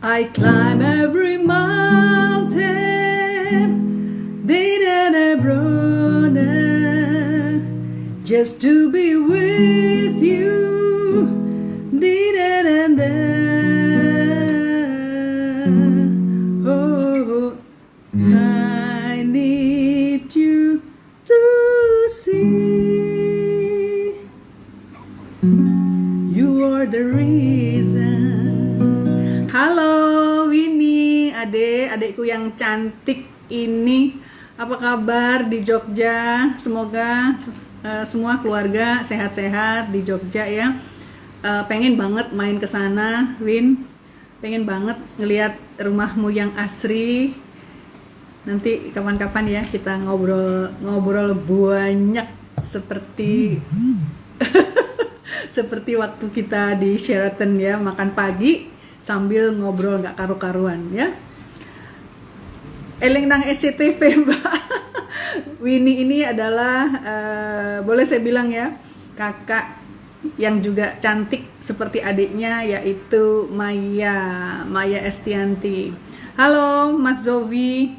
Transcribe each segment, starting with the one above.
I climb every mountain, did I just to be with you, did oh, I need you to see. You are the reason. Halo Winnie, adekku yang cantik ini. Apa kabar di Jogja? Semoga semua keluarga sehat-sehat di Jogja ya. Pengen banget main ke sana, Win. Pengen banget ngelihat rumahmu yang asri. Nanti kapan-kapan ya kita ngobrol-ngobrol banyak seperti seperti waktu kita di Sheraton ya, makan pagi sambil ngobrol nggak karu-karuan ya. Eleng nang SCTV Mbak. Winnie ini adalah boleh saya bilang ya, kakak yang juga cantik seperti adiknya, yaitu Maya Estianti. Halo Mas Zovi.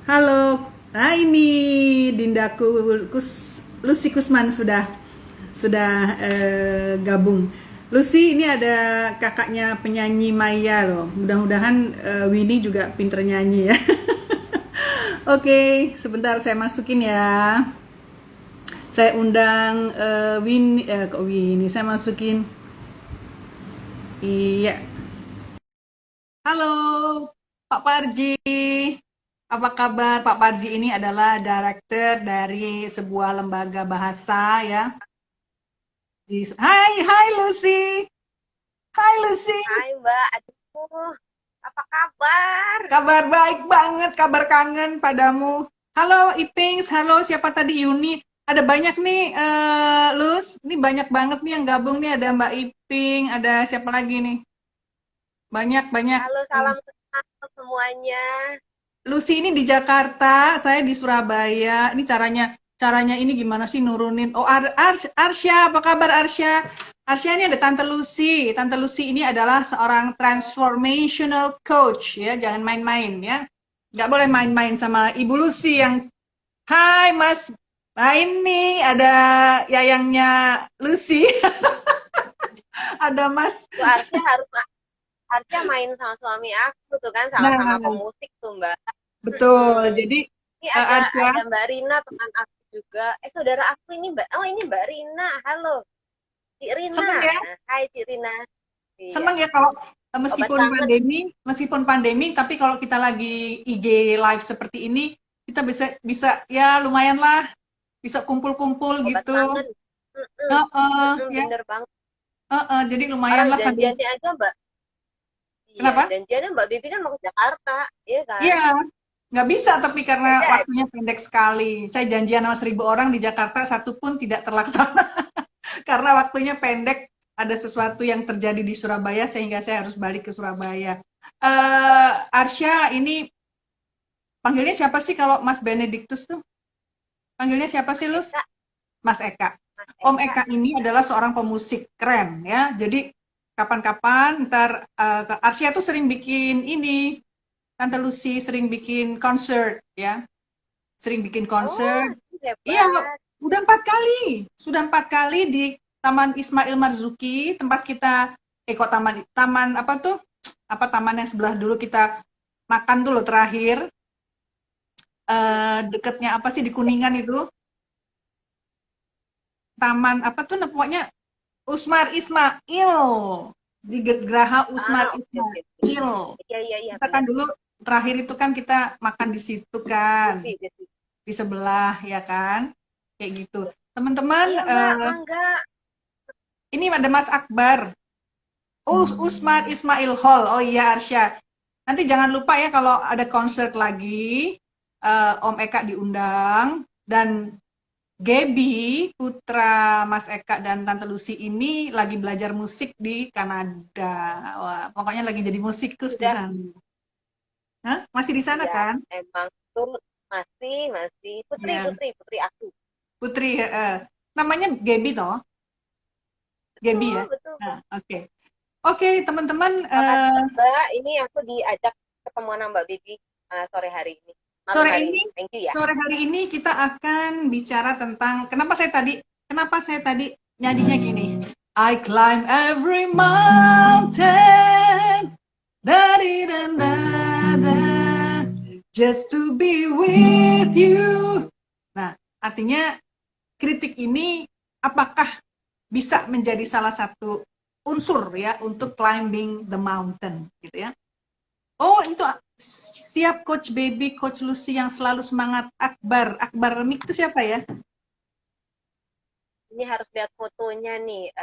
Halo. Nah ini Dindaku Lucy Kusman sudah gabung. Lucy ini ada kakaknya penyanyi Maya loh. Mudah-mudahan Winnie juga pinter nyanyi ya. Oke, sebentar saya masukin ya. Saya undang Winnie, saya masukin. Iya. Halo, Pak Parji. Apa kabar? Pak Parji ini adalah director dari sebuah lembaga bahasa ya. Hai Lucy. Hai Lucy. Hai Mbak, aduh, apa kabar? Kabar baik banget, kabar kangen padamu. Halo Ipings, halo siapa tadi Yuni. Ada banyak nih, Lus. Ini banyak banget nih yang gabung nih. Ada Mbak Iping, ada siapa lagi nih? Banyak, banyak. Halo, salam kenal semuanya. Lucy ini di Jakarta, saya di Surabaya. Ini caranya ini gimana sih nurunin? Oh, Arsya, apa kabar Arsya? Arsya ini ada Tante Lucy. Tante Lucy ini adalah seorang transformational coach ya, jangan main-main ya. Nggak boleh main-main sama Ibu Lucy yang Hai Mas. Nah ini ada yayangnya Lucy. Ada Mas. Tuh harusnya main sama suami aku tuh kan, sama-sama Nah, pemusik tuh Mbak. betul. Mm-mm. Jadi Ini ada Arsya, Mbak Rina teman aku juga. Saudara aku ini Mbak. Oh ini Mbak Rina. Halo, Cik Rina. seneng ya. Nah, hai Cik Rina. Iya. Seneng ya kalau Obat meskipun kangen. pandemi, tapi kalau kita lagi IG live seperti ini, kita bisa bisa ya lumayan lah, bisa kumpul-kumpul Obat gitu. kangen. Mm-mm. Heeh, Mm-mm, ya, bener banget. jadi lumayan Orang lah sambil. janjiannya aja Mbak. Iya, Kenapa? janjiannya Mbak Bibi kan mau ke Jakarta. Iya kan? Iya, nggak bisa tapi karena Nggak jadi. waktunya pendek sekali. Saya janjian sama 1.000 orang di Jakarta, satu pun tidak terlaksana karena waktunya pendek. Ada sesuatu yang terjadi di Surabaya sehingga saya harus balik ke Surabaya. Arsya, ini panggilnya siapa sih kalau Mas Benediktus tuh? Panggilnya siapa sih, Mas Lus? Eka, Mas Eka. Mas Om Eka. Eka ini adalah seorang pemusik keren ya. Jadi kapan-kapan ntar Arsya tuh sering bikin ini, Tante Lucy sering bikin konser ya. Sering bikin konser. Oh, Iya, hebat. udah 4 kali. Sudah 4 kali di Taman Ismail Marzuki, tempat kita, kok taman apa tuh? Apa taman yang sebelah dulu kita makan tuh loh terakhir. Deketnya apa sih di Kuningan itu? Taman apa tuh pokoknya Usmar Ismail. Di Geraha Usmar Ah, oke, oke, oke. Ismail. Iya, iya, iya, Kita kan benar. dulu terakhir itu kan kita makan di situ kan, Gitu. di sebelah ya kan, kayak gitu. Teman-teman, Ayo, Mbak, mangga. ini ada Mas Akbar, Usmar Ismail Hall. Oh iya Arsya. Nanti jangan lupa ya kalau ada konser lagi, Om Eka diundang dan Gaby, putra Mas Eka dan Tante Lucy ini lagi belajar musik di Kanada. Wah, pokoknya lagi jadi musikus di Sudah, sana. Hah? Masih di sana iya, kan? emang tuh masih Putri, Ya, Putri, Putri aku. Putri. Namanya Gaby toh? Gaby ya. Betul, betul, Nah, betul. oke. Oke, teman-teman, Makasih Mbak, ini aku diajak ketemuan sama Mbak Bibi sore hari ini, malam sore hari ini ini. Thank you ya. sore hari ini kita akan bicara tentang kenapa saya tadi nyanyinya gini. I climb every mountain, da da da da, just to be with you. Nah, artinya kritik ini apakah bisa menjadi salah satu unsur ya untuk climbing the mountain gitu ya. Oh, itu siap Coach Baby, Coach Lucy yang selalu semangat. Akbar. Akbar Remik itu siapa ya? Ini harus lihat fotonya nih,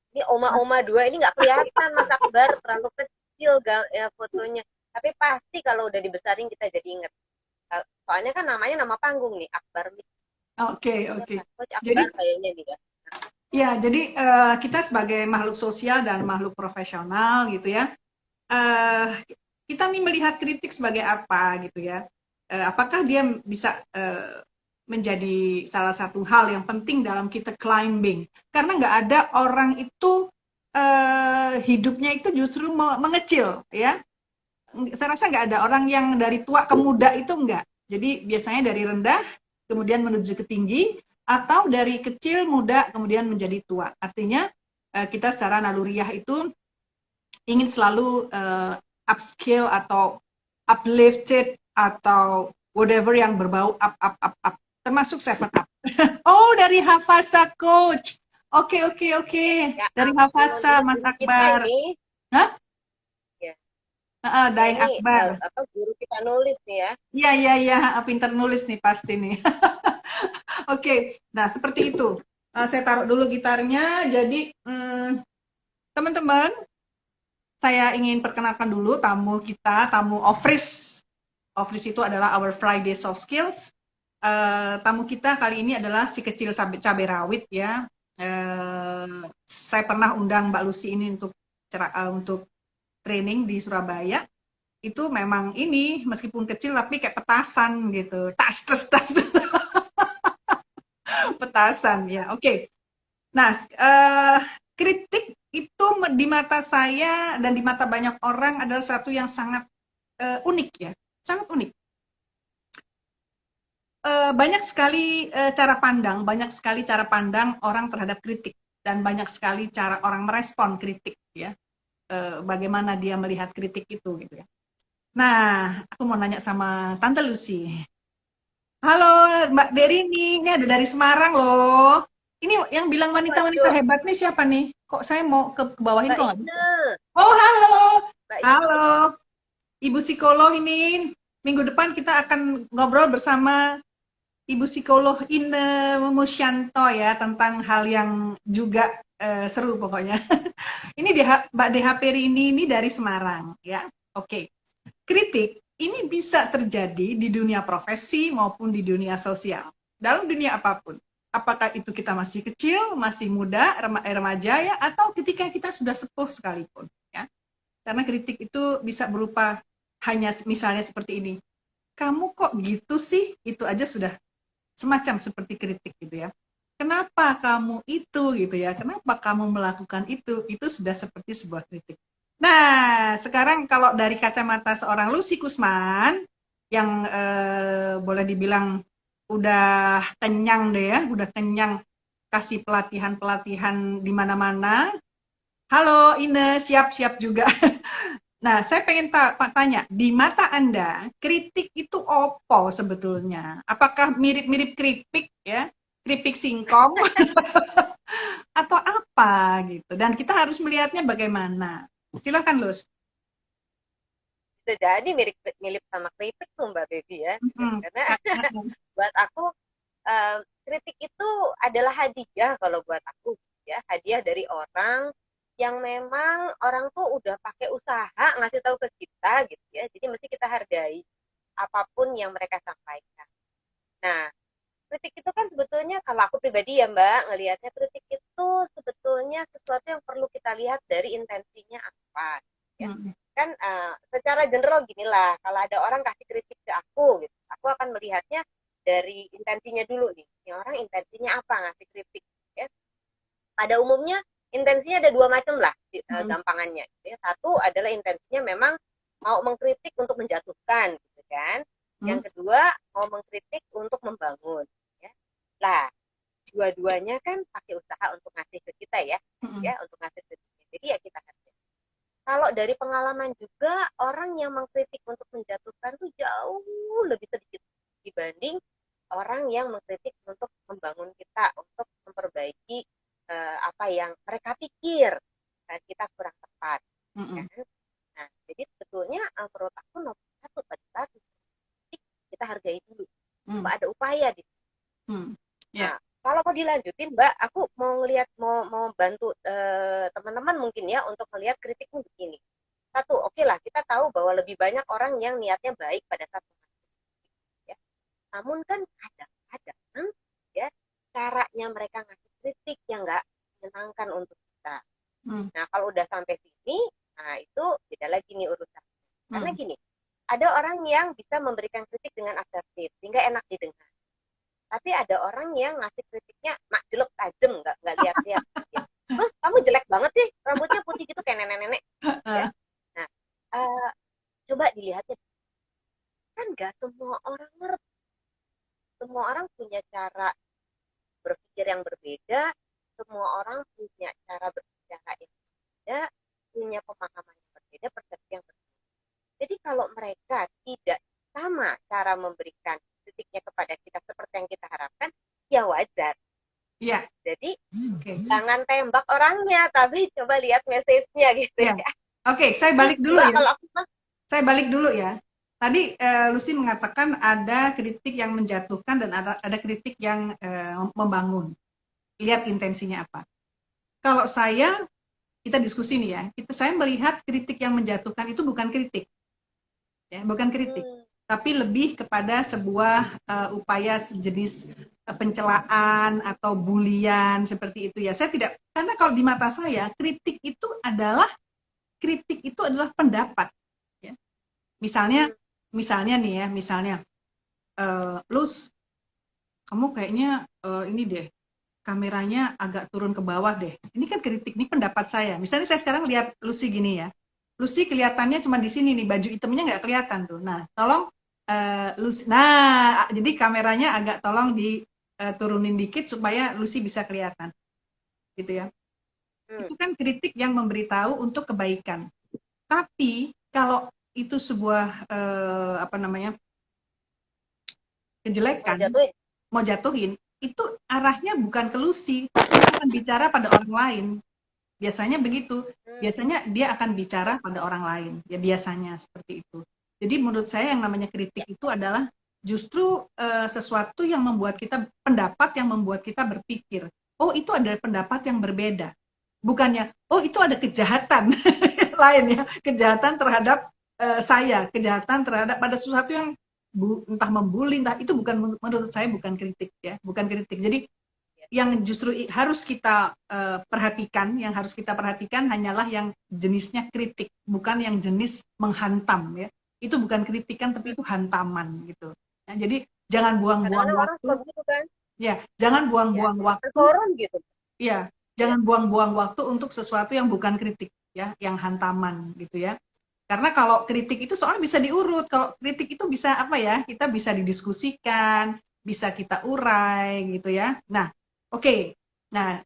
ini Oma-Oma dua, ini nggak kelihatan Mas Akbar, terlalu kecil ya, fotonya. Tapi pasti kalau udah dibesarin kita jadi inget. Soalnya kan namanya nama panggung nih, Akbar Mik. Oke, Iya oke. kan? Coach Jadi, Akbar kayaknya nih ya. ya, jadi kita sebagai makhluk sosial dan makhluk profesional gitu ya, eh, kita nih melihat kritik sebagai apa gitu ya. Apakah dia bisa menjadi salah satu hal yang penting dalam kita climbing? Karena nggak ada orang itu hidupnya itu justru mengecil ya. Saya rasa nggak ada orang yang dari tua ke muda itu enggak. Jadi biasanya dari rendah kemudian menuju ke tinggi atau dari kecil muda kemudian menjadi tua. Artinya kita secara naluriah itu ingin selalu upskill atau uplifted atau whatever yang berbau up termasuk seven up. Oh, dari Hafasa Coach. Oke, oke, oke. Ya Dari ampun, Hafasa ini Mas guru kita Akbar. ini. Hah? Ya, ya Daeng ini Akbar. guru kita nulis nih ya. Iya, iya, iya, pinter nulis nih pasti nih. Oke, nah seperti itu. Saya taruh dulu gitarnya. Jadi, teman-teman, saya ingin perkenalkan dulu tamu kita, tamu Ofris. Ofris itu adalah our Friday Soft Skills. Tamu kita kali ini adalah si kecil cabai rawit ya. Saya pernah undang Mbak Lucy ini untuk training di Surabaya. Itu memang ini meskipun kecil tapi kayak petasan gitu, tas petasan ya. Oke. Nah, kritik itu di mata saya dan di mata banyak orang adalah satu yang sangat unik ya, sangat unik. Banyak sekali cara pandang orang terhadap kritik dan banyak sekali cara orang merespon kritik ya. Bagaimana dia melihat kritik itu gitu ya. Nah, aku mau nanya sama Tante Lucy. Halo Mbak Derini, ini ada dari Semarang loh. Ini yang bilang wanita-wanita Waduh, hebat nih siapa nih? Kok saya mau ke bawahin Mbak kok nggak bisa? Ine, Oh halo, Mbak Ine. halo Ibu psikolog ini. Minggu depan kita akan ngobrol bersama Ibu psikolog Ine Musyanto ya tentang hal yang juga seru pokoknya. Ini Mbak DHP ini dari Semarang ya. Oke. Kritik ini bisa terjadi di dunia profesi maupun di dunia sosial. Dalam dunia apapun. Apakah itu kita masih kecil, masih muda, remaja ya, atau ketika kita sudah sepuh sekalipun. Ya. Karena kritik itu bisa berupa hanya misalnya seperti ini. Kamu kok gitu sih? Itu aja sudah semacam seperti kritik gitu ya. Kenapa kamu itu gitu ya? Kenapa kamu melakukan itu? Itu sudah seperti sebuah kritik. Nah, sekarang kalau dari kacamata seorang Lucy Kusman yang boleh dibilang udah kenyang deh ya, udah kenyang kasih pelatihan-pelatihan di mana-mana. Halo Ine, siap-siap juga. Nah, saya pengen tanya, di mata Anda, kritik itu opo sebetulnya? Apakah mirip-mirip keripik ya? Keripik singkong atau apa gitu? Dan kita harus melihatnya bagaimana? Silakan, Lus. Bisa jadi mirip sama keripik tuh Mbak Baby ya. Gitu. Mm-mm. Karena buat aku kritik itu adalah hadiah kalau buat aku ya, hadiah dari orang yang memang orang tuh udah pakai usaha ngasih tahu ke kita gitu ya. Jadi mesti kita hargai apapun yang mereka sampaikan. Nah, kritik itu kan sebetulnya kalau aku pribadi ya Mbak, ngelihatnya kritik itu sebetulnya sesuatu yang perlu kita lihat dari intensinya apa ya. Mm-mm. Kan secara general gini lah, kalau ada orang kasih kritik ke aku gitu, aku akan melihatnya dari intensinya dulu nih. Ini orang intensinya apa ngasih kritik ya. Pada umumnya intensinya ada dua macam lah Mm-mm. gampangannya gitu ya. Satu adalah intensinya memang mau mengkritik untuk menjatuhkan gitu kan. Mm. Yang kedua mau mengkritik untuk membangun ya. Lah, dua-duanya kan pakai usaha untuk ngasih ke kita ya Mm-mm. untuk ngasih ke kita. Jadi ya kita kasih. Kalau dari pengalaman juga orang yang mengkritik untuk menjatuhkan tuh jauh lebih sedikit dibanding orang yang mengkritik untuk membangun kita, untuk memperbaiki apa yang mereka pikir kita kurang tepat, Mm-mm. kan? Nah, jadi sebetulnya menurut aku nomor satu pada saat mengkritik, kita hargai dulu, Mm. apa ada upaya di. Mm. Ya. Nah, kalau mau dilanjutin, Mbak, aku mau ngelihat mau bantu teman-teman mungkin ya untuk melihat kritiknya begini. Satu, oke lah, kita tahu bahwa lebih banyak orang yang niatnya baik pada saat mengkritik, ya. Namun kan kadang-kadang ya caranya mereka ngasih kritik yang nggak menyenangkan untuk kita. Mm. Nah, kalau udah sampai sini, nah itu beda lagi nih urusan. Karena Mm. gini, ada orang yang bisa memberikan kritik dengan asertif, sehingga enak didengar. Tapi ada orang yang ngasih kritiknya mak jelek tajem, nggak lihat-lihat. Ya. Terus kamu jelek banget sih, rambutnya putih gitu kayak nenek-nenek. Ya. Uh, Nah, uh, coba dilihatnya, kan nggak semua orang ngerti. Semua orang punya cara berpikir yang berbeda, semua orang punya cara berbicara yang berbeda, punya pemahaman yang berbeda, persepsi yang berbeda. Jadi kalau mereka tidak sama cara memberikan kritiknya kepada kita seperti yang kita harapkan, ya wajar. ya. Jadi Oke. jangan tembak orangnya, tapi coba lihat message-nya gitu Ya. ya. Oke, saya balik Gitu dulu Mbak, ya. kalau aku mah. Saya balik dulu ya. Tadi Lucy mengatakan ada kritik yang menjatuhkan dan ada kritik yang membangun. Lihat intensinya apa. Kalau kita diskusi nih ya. Saya melihat kritik yang menjatuhkan itu bukan kritik, ya, bukan kritik, Hmm, tapi lebih kepada sebuah upaya sejenis pencelaan atau bulian seperti itu ya. Saya tidak, karena kalau di mata saya kritik itu adalah pendapat. Ya. Misalnya, hmm, misalnya nih ya, misalnya, Lus, kamu kayaknya ini deh, kameranya agak turun ke bawah deh. Ini kan kritik, ini pendapat saya. Misalnya saya sekarang lihat Lucy gini ya. Lucy kelihatannya cuma di sini nih, baju hitamnya nggak kelihatan tuh. Nah, tolong Lucy. Nah, jadi kameranya agak tolong diturunin dikit supaya Lucy bisa kelihatan. Gitu ya. hmm. Itu kan kritik yang memberitahu untuk kebaikan. Tapi kalau itu sebuah apa namanya? Mau Kejelekan, jatuhin. mau jatuhin, itu arahnya bukan ke Lucy, dia akan bicara pada orang lain. Biasanya begitu. Hmm, Biasanya dia akan bicara ya. pada orang lain. Ya biasanya seperti itu. Jadi menurut saya yang namanya kritik itu adalah justru sesuatu yang membuat kita, pendapat yang membuat kita berpikir, oh itu ada pendapat yang berbeda. Bukannya, oh itu ada kejahatan lain ya, kejahatan terhadap saya, kejahatan terhadap pada sesuatu yang entah membuli, entah itu bukan, menurut saya bukan kritik ya, bukan kritik. Jadi yang justru harus kita perhatikan hanyalah yang jenisnya kritik, bukan yang jenis menghantam ya. Itu bukan kritikan tapi itu hantaman gitu. Nah, jadi jangan buang-buang Kadang-kadang orang suka waktu, begitu kan. ya, jangan Ya, buang-buang sampai waktu, forum gitu. ya, Ya. jangan buang-buang waktu untuk sesuatu yang bukan kritik ya, yang hantaman gitu ya. Karena kalau kritik itu soalnya bisa diurut, kalau kritik itu bisa apa ya, kita bisa didiskusikan, bisa kita urai gitu ya. Nah, oke. Nah,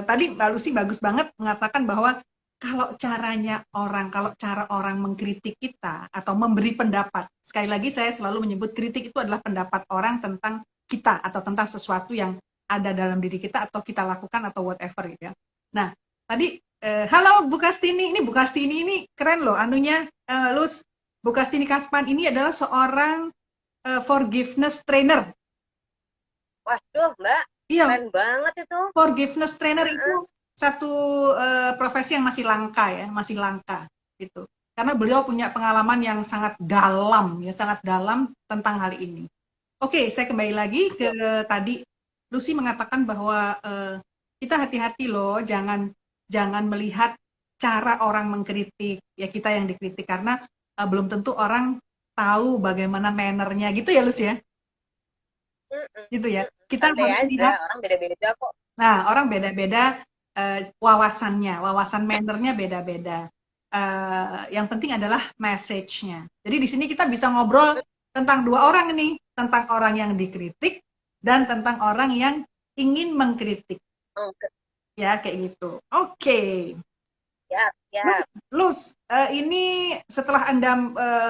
tadi Mbak Lucy bagus banget mengatakan bahwa kalau cara orang mengkritik kita atau memberi pendapat, sekali lagi saya selalu menyebut kritik itu adalah pendapat orang tentang kita atau tentang sesuatu yang ada dalam diri kita atau kita lakukan atau whatever gitu ya. Nah, tadi halo Bu Kastini, ini Bu Kastini ini keren loh anunya, Lus. Bu Kastini Kaspan ini adalah seorang forgiveness trainer. Waduh, Mbak, Iya, keren banget itu. forgiveness trainer Heeh. itu satu profesi yang masih langka ya, masih langka gitu. Karena beliau punya pengalaman yang sangat dalam ya, sangat dalam tentang hal ini. Oke, saya kembali lagi ke Yuk. tadi. Lucy mengatakan bahwa kita hati-hati loh, jangan jangan melihat cara orang mengkritik, ya kita yang dikritik karena belum tentu orang tahu bagaimana mannernya gitu ya Lucy ya, Mm-mm. gitu ya. Mm-mm. Kita Santai harus aja, lihat. orang beda-beda kok. Nah, orang beda-beda. wawasannya, wawasan mannernya beda-beda. Yang penting adalah message-nya. Jadi di sini kita bisa ngobrol tentang dua orang nih, tentang orang yang dikritik dan tentang orang yang ingin mengkritik. Oke, Ya, kayak gitu. Oke. ya, Nah, ya. Luz, ini setelah Anda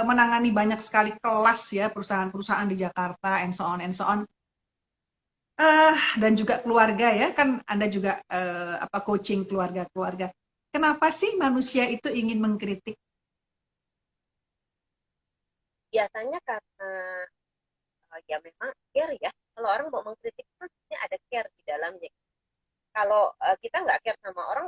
menangani banyak sekali kelas ya, perusahaan-perusahaan di Jakarta, and so on, and so on, dan juga keluarga ya, kan Anda juga coaching keluarga-keluarga. Kenapa sih manusia itu ingin mengkritik? Biasanya karena ya memang care ya. Kalau orang mau mengkritik itu sebenarnya ada care di dalamnya. Kalau kita nggak care sama orang,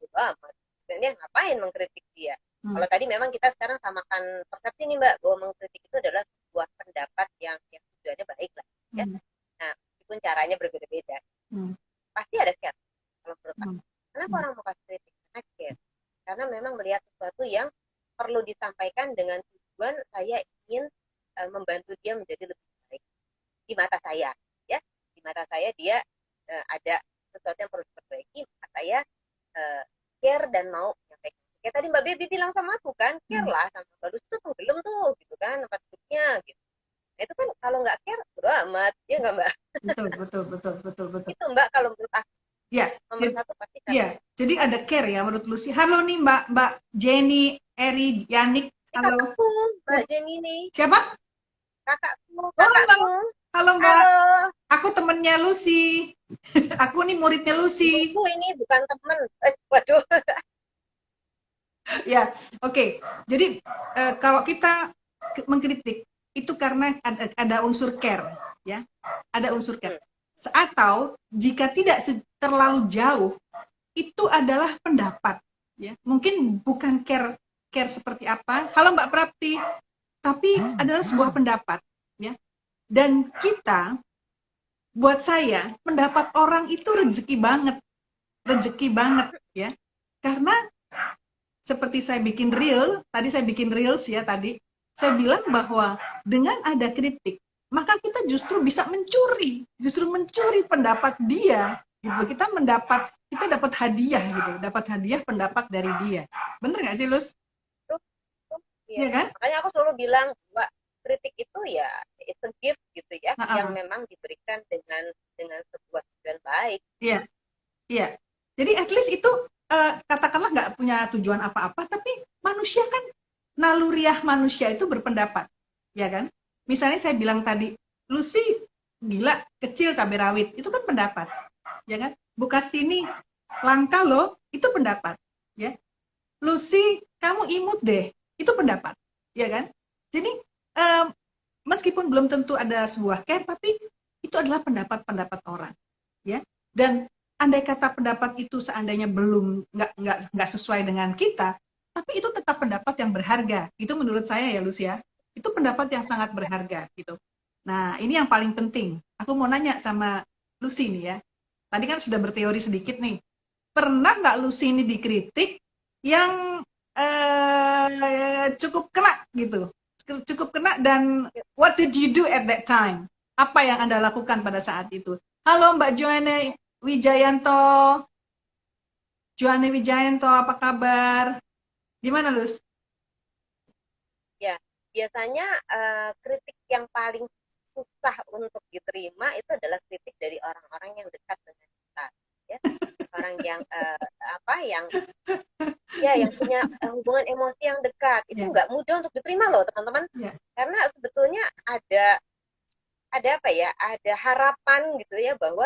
bodo amat. Sebenarnya ngapain mengkritik dia? Hmm. Kalau tadi memang kita sekarang samakan persepsi nih Mbak, bahwa mengkritik itu adalah sebuah pendapat yang tujuannya baik lah. Ya. Hmm. Nah, meskipun caranya berbeda-beda, Hmm. pasti ada care. Kalau menurut aku. Hmm. Kenapa Hmm. orang mau kasih kritik? Karena care. Karena memang melihat sesuatu yang perlu disampaikan dengan tujuan saya ingin membantu dia menjadi lebih baik di mata saya, ya. Di mata saya dia ada sesuatu yang perlu diperbaiki, maka saya care dan mau menyampaikan. Kayak tadi Mbak Baby bilang sama aku kan, care Hmm. lah sama bagus tuh tenggelam tuh, gitu kan, tempat duduknya, gitu. Nah itu kan kalau nggak care, bodo amat, ya nggak Mbak? Betul, betul, betul, betul, betul. Itu Mbak kalau menurut aku Ya, nomor satu pasti ya. karena Jadi ada care ya menurut Lucy. Halo nih Mbak Jenny, Eri, Yanik. Halo. kakakku, Mbak Jenny nih, Siapa? kakakku, Oh, halo. kakakku, Halo Mbak. halo, Aku temennya Lucy. Aku nih muridnya Lucy. temanku ini bukan temen, waduh, Ya, oke. Jadi kalau kita mengkritik itu karena ada unsur care, ya. Ada unsur care. hmm, Atau jika tidak terlalu jauh, itu adalah pendapat, ya. Mungkin bukan care care seperti apa. Halo Mbak Prapti, tapi adalah sebuah pendapat, ya. Dan kita, buat saya, pendapat orang itu rezeki banget, ya. Karena seperti saya bikin tadi saya bikin reels ya tadi, saya bilang bahwa dengan ada kritik, maka kita justru bisa justru mencuri pendapat dia, gitu. Kita dapat hadiah gitu, dapat hadiah pendapat dari dia. Bener nggak sih, Lus? ya. Iya kan? Makanya aku selalu bilang bahwa kritik itu ya it's a gift gitu ya, yang Nah, memang diberikan dengan sebuah tujuan baik. iya, iya. Jadi at least itu katakanlah nggak punya tujuan apa-apa, tapi manusia kan naluriah manusia itu berpendapat, ya kan? Misalnya saya bilang tadi, Lucy gila kecil cabai rawit, itu kan pendapat, ya kan? Buka sini langka loh, itu pendapat, ya. Lucy kamu imut deh, itu pendapat, ya kan? Jadi meskipun belum tentu ada sebuah care, tapi itu adalah pendapat-pendapat orang, ya. Dan andai kata pendapat itu seandainya belum nggak sesuai dengan kita, tapi itu tetap pendapat yang berharga. Itu menurut saya ya, Lucia. Itu pendapat yang sangat berharga gitu. Nah, ini yang paling penting. Aku mau nanya sama Lucy nih ya. Tadi kan sudah berteori sedikit nih. Pernah nggak Lucy ini dikritik yang cukup kena gitu? Cukup kena dan what did you do at that time? Apa yang Anda lakukan pada saat itu? Halo Mbak Joanne Wijayanto. Joanne Wijayanto, apa kabar? Gimana, Lus? Ya, biasanya kritik yang paling susah untuk diterima itu adalah kritik dari orang-orang yang dekat dengan kita, ya. Orang yang apa yang punya hubungan emosi yang dekat itu Ya, nggak mudah untuk diterima loh teman-teman, ya, karena sebetulnya ada apa ya, ada harapan gitu ya bahwa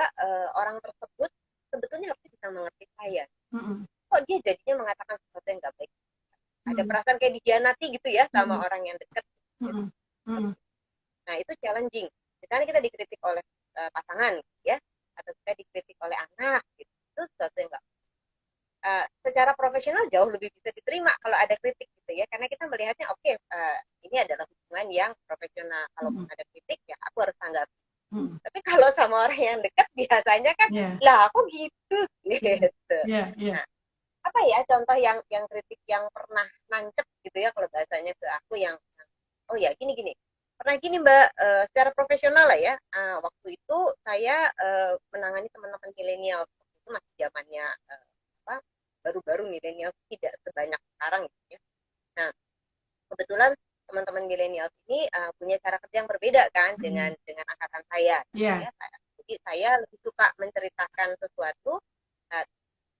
orang tersebut sebetulnya harus bisa mengerti saya. mm-mm, Kok dia jadinya mengatakan sesuatu yang nggak baik? Ada mm-mm, perasaan kayak dikhianati gitu ya sama mm-mm, orang yang dekat. mm-mm, mm-mm, Nah itu challenging. Misalnya kita dikritik oleh pasangan, ya, atau kita dikritik oleh anak, gitu. Itu sesuatu yang nggak secara profesional jauh lebih bisa diterima kalau ada kritik gitu ya, karena kita melihatnya oke, ini adalah hubungan yang profesional, kalaupun mm-mm, ada kritik ya aku harus tanggapi. mm-mm. Tapi kalau sama orang yang dekat biasanya kan, Ya, lah aku gitu, ya, gitu. ya, ya. Nah, apa ya contoh yang kritik yang pernah nancep gitu ya kalau bahasanya ke aku, yang oh ya gini gini, pernah gini Mbak, secara profesional lah ya, waktu itu saya menangani teman-teman milenial itu masih zamannya apa, baru-baru milenial, tidak sebanyak sekarang gitu ya. Nah, kebetulan teman-teman milenial ini punya cara kerja yang berbeda kan dengan angkatan saya gitu Iya, ya. Jadi saya lebih suka menceritakan sesuatu,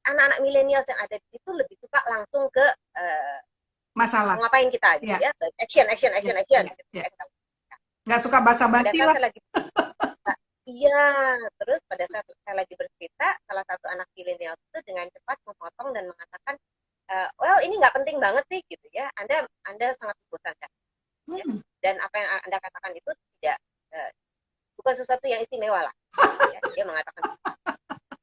anak-anak milenial yang ada di situ lebih suka langsung ke masalah. mau ngapain kita gitu Iya, ya, action action iya, action action iya, gitu iya. ya. Nggak suka Pada basa-basi saat lah. saya lagi iya, terus pada saat saya lagi bercerita, salah satu anak milenial itu dengan cepat memotong dan mengatakan, well ini nggak penting banget sih gitu ya, Anda sangat membosankan ya, Hmm. dan apa yang Anda katakan itu tidak bukan sesuatu yang istimewa lah ya. Dia mengatakan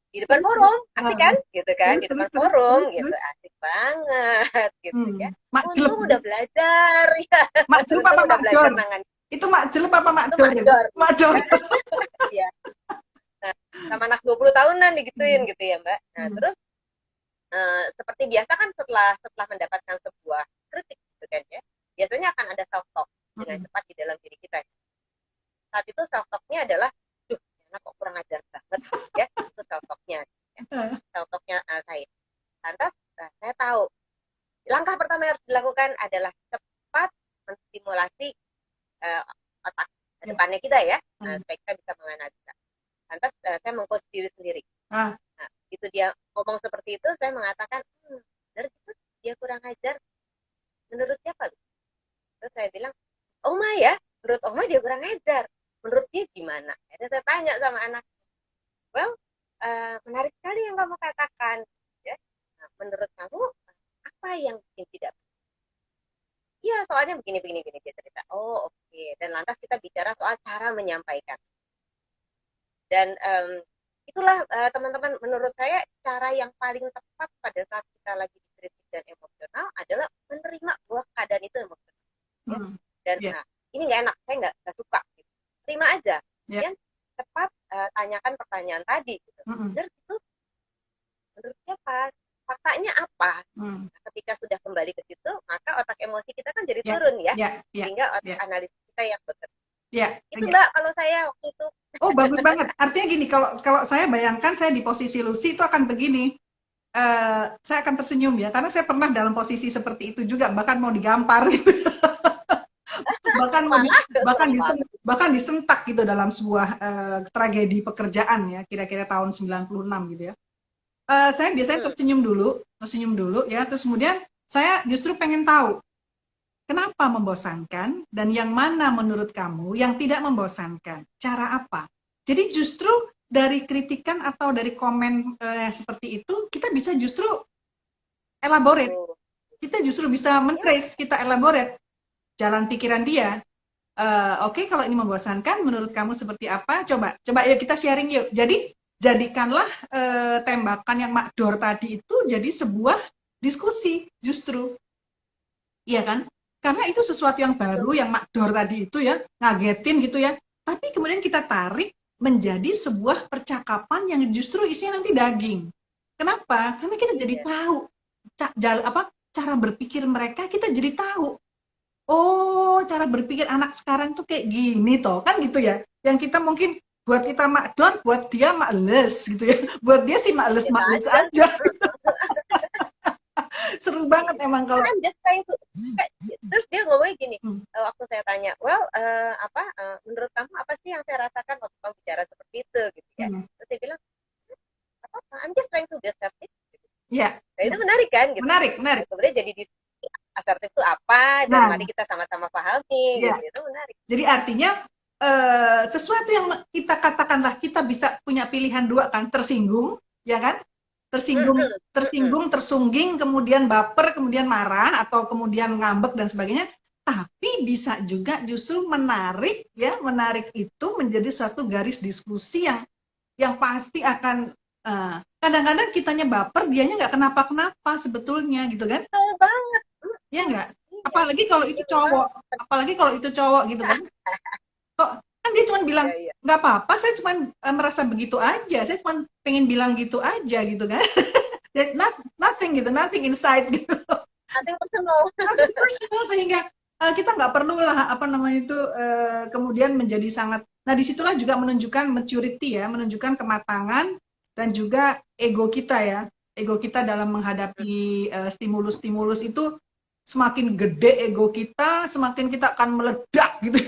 di depan Terus, terus. forum, asik Nah, kan gitu kan, terus, di terus, depan terus, forum terus, gitu, terus. asik banget gitu ya. Mak jelek. Untung udah belajar ya, Mak jelek untung apa udah mak dor? belajar nangan Itu mak jelek apa mak itu dor itu? makdor Mak gitu dor. ya. Ya. Nah, sama anak 20 tahunan digituin Hmm. gitu ya Mbak. Nah, Hmm. terus seperti biasa kan setelah setelah mendapatkan sebuah kritik gitu kan ya, biasanya akan ada self talk dengan Hmm. cepat di dalam diri kita. Saat itu self talknya adalah, duh, anak kok kurang ajar banget ya, itu self talknya, ya. Self talknya saya. Lantas saya tahu langkah pertama yang harus dilakukan adalah cepat menstimulasi otak depannya kita ya, supaya kita bisa menganalisa. Lantas saya mengcoach diri sendiri. Ah, Nah, itu dia ngomong seperti itu, saya mengatakan, benar itu dia kurang ajar. Menurut siapa? Terus saya bilang, Oma ya, menurut Oma dia kurang ajar. Menurut dia gimana? Jadi saya tanya sama anak, well, menarik sekali yang kamu katakan. Ya. Nah, menurut kamu, apa yang bikin tidak? Iya, soalnya begini, dia cerita. Oh, oke. Dan lantas kita bicara soal cara menyampaikan. Dan itulah teman-teman, menurut saya cara yang paling tepat pada saat kita lagi dikritik dan emosional adalah menerima bahwa keadaan itu emosional. Ya. Dan yeah. ini nggak enak, saya nggak suka. Gitu. Terima aja. Yeah. Kemudian cepat tanyakan pertanyaan tadi. Gitu. Benar itu? Menurut siapa? Faktanya apa? Nah, ketika sudah kembali ke situ, maka otak emosi kita kan jadi turun ya. Sehingga otak analisis kita yang bekerja. Itu Mbak kalau saya waktu itu. Oh, bagus banget. Artinya gini, kalau saya bayangkan saya di posisi Lucy itu akan begini. Saya akan tersenyum ya, karena saya pernah dalam posisi seperti itu juga, bahkan mau digampar gitu. bahkan disentak gitu dalam sebuah tragedi pekerjaan ya, kira-kira tahun 96 gitu ya. Saya biasanya tersenyum dulu ya, terus kemudian saya justru pengen tahu kenapa membosankan dan yang mana menurut kamu yang tidak membosankan, cara apa. Jadi justru dari kritikan atau dari komen seperti itu kita bisa justru elaborate, kita justru bisa men-trace, kita elaborate jalan pikiran dia. Oke, kalau ini membosankan, menurut kamu seperti apa? Coba yuk kita sharing yuk. Jadi jadikanlah tembakan yang makdor tadi itu jadi sebuah diskusi justru, iya kan? Karena itu sesuatu yang baru, yang makdor tadi itu ya, ngagetin gitu ya. Tapi kemudian kita tarik menjadi sebuah percakapan yang justru isinya nanti daging. Kenapa? Karena kita jadi tahu cara berpikir mereka, kita jadi tahu. Oh, cara berpikir anak sekarang tuh kayak gini toh, kan gitu ya. Yang kita mungkin buat kita makdor, buat dia males gitu ya. Buat dia sih males aja. Seru banget emang kalau. I'm just trying to. Terus dia ngomongnya gini, waktu saya tanya, well, menurut kamu apa sih yang saya rasakan waktu kamu bicara seperti itu, gitu ya? Terus dia bilang, I'm just trying to be assertive. Ya. Nah, itu menarik kan? Gitu. Menarik. Kemudian jadi diskusi assertif itu apa, dan mari kita sama-sama pahami, gitu. Itu menarik. Jadi artinya sesuatu yang kita katakanlah kita bisa punya pilihan dua kan, tersinggung, ya kan? Tersinggung, tersungging, kemudian baper, kemudian marah, atau kemudian ngambek dan sebagainya. Tapi bisa juga justru menarik itu menjadi suatu garis diskusi yang pasti akan kadang-kadang kitanya baper, dianya nggak kenapa-kenapa sebetulnya gitu kan? Betul banget. Ya nggak? Apalagi kalau itu cowok gitu kan? Kok kan dia cuma bilang nggak apa-apa, saya cuma merasa begitu aja, saya cuma pengen bilang gitu aja gitu kan? nothing inside gitu. Nothing personal. Sehingga kita nggak perlu lah kemudian menjadi sangat. Nah disitulah juga menunjukkan maturity ya, menunjukkan kematangan dan juga ego kita ya. Ego kita dalam menghadapi stimulus-stimulus itu semakin gede ego kita, semakin kita akan meledak gitu.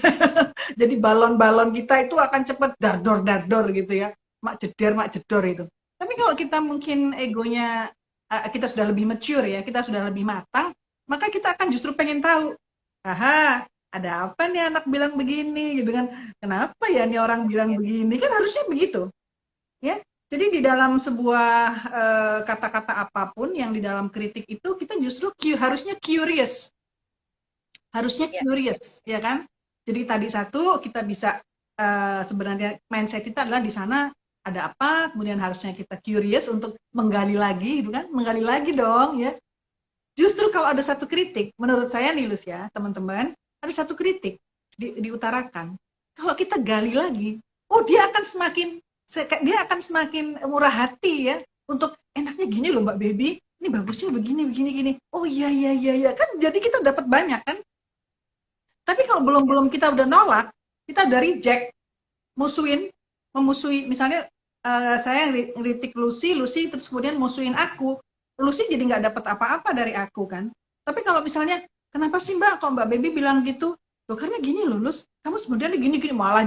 Jadi balon-balon kita itu akan cepat dardor-dardor gitu ya. Mak jedor itu. Tapi kalau kita mungkin egonya kita sudah lebih mature ya, kita sudah lebih matang, maka kita akan justru pengen tahu, aha, ada apa nih anak bilang begini gitu kan? Kenapa ya nih orang bilang begini? Kan harusnya begitu, ya. Jadi di dalam sebuah kata-kata apapun yang di dalam kritik itu kita justru harusnya curious, ya kan? Jadi tadi satu kita bisa sebenarnya mindset kita adalah di sana ada apa, kemudian harusnya kita curious untuk menggali lagi, gitu kan? Menggali lagi dong, ya. Justru kalau ada satu kritik, menurut saya nih Lus ya, teman-teman, ada satu kritik diutarakan. Kalau kita gali lagi, oh dia akan semakin murah hati ya, untuk enaknya gini loh Mbak Baby, ini bagusnya begini, begini, gini. Oh iya, iya, iya, iya. Kan jadi kita dapat banyak kan. Tapi kalau belum kita udah nolak, kita udah reject, memusuhi, misalnya saya ngeritik Lucy terus kemudian musuhin aku, Lucy jadi nggak dapat apa-apa dari aku kan. Tapi kalau misalnya, kenapa sih Mbak, kok Mbak Baby bilang gitu? Loh karena gini loh, Lus, kamu sebenarnya gini-gini, malah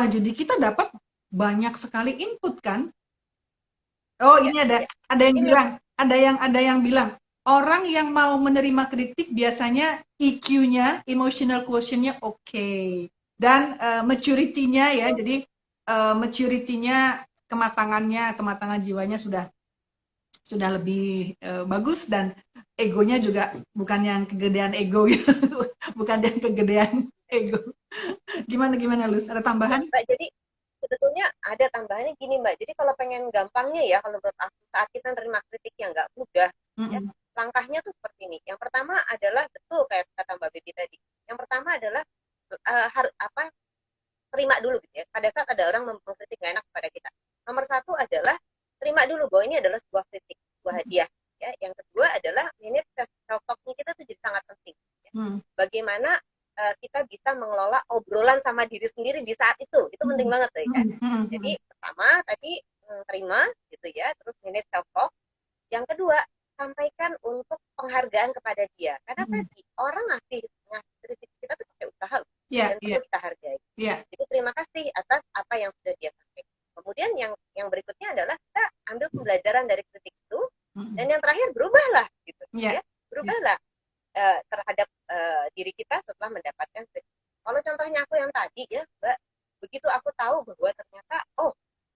jadi kita dapat banyak sekali input kan. Oh ini ada yang bilang, ada yang bilang, orang yang mau menerima kritik biasanya EQ-nya, emotional quotient-nya oke. Dan maturity-nya ya, jadi maturity-nya, kematangan jiwanya sudah lebih bagus, dan egonya juga bukan yang kegedean ego ya. Bukan yang kegedean ego. Gimana Lus? Ada tambahan? Mbak, jadi sebetulnya ada tambahannya gini Mbak. Jadi kalau pengen gampangnya ya, kalau menurut aku saat kita nerima kritik yang nggak mudah, ya, langkahnya tuh seperti ini. Yang pertama adalah betul kayak kata Mbak Baby tadi. Yang pertama adalah terima dulu gitu ya. Pada saat ada orang mengkritik nggak enak kepada kita. Nomor satu adalah terima dulu bahwa ini adalah sebuah kritik, sebuah hadiah. Ya. Yang kedua adalah minute self-talk-nya kita tuh jadi sangat penting. Ya. Bagaimana kita bisa mengelola obrolan sama diri sendiri di saat itu penting banget tuh kan. Jadi pertama tadi terima gitu ya, terus minute self talk. Yang kedua, sampaikan untuk penghargaan kepada dia, karena tadi orang ngasih kritik kita tuh pakai usaha dan perlu kita hargai. Jadi terima kasih atas apa yang sudah dia sampaikan. Kemudian yang berikutnya adalah kita ambil pembelajaran dari kritik itu, dan yang terakhir berubahlah gitu ya, berubahlah terhadap diri kita setelah mendapatkan kritik. Kalau contohnya aku yang tadi ya Mbak, begitu aku tahu bahwa ternyata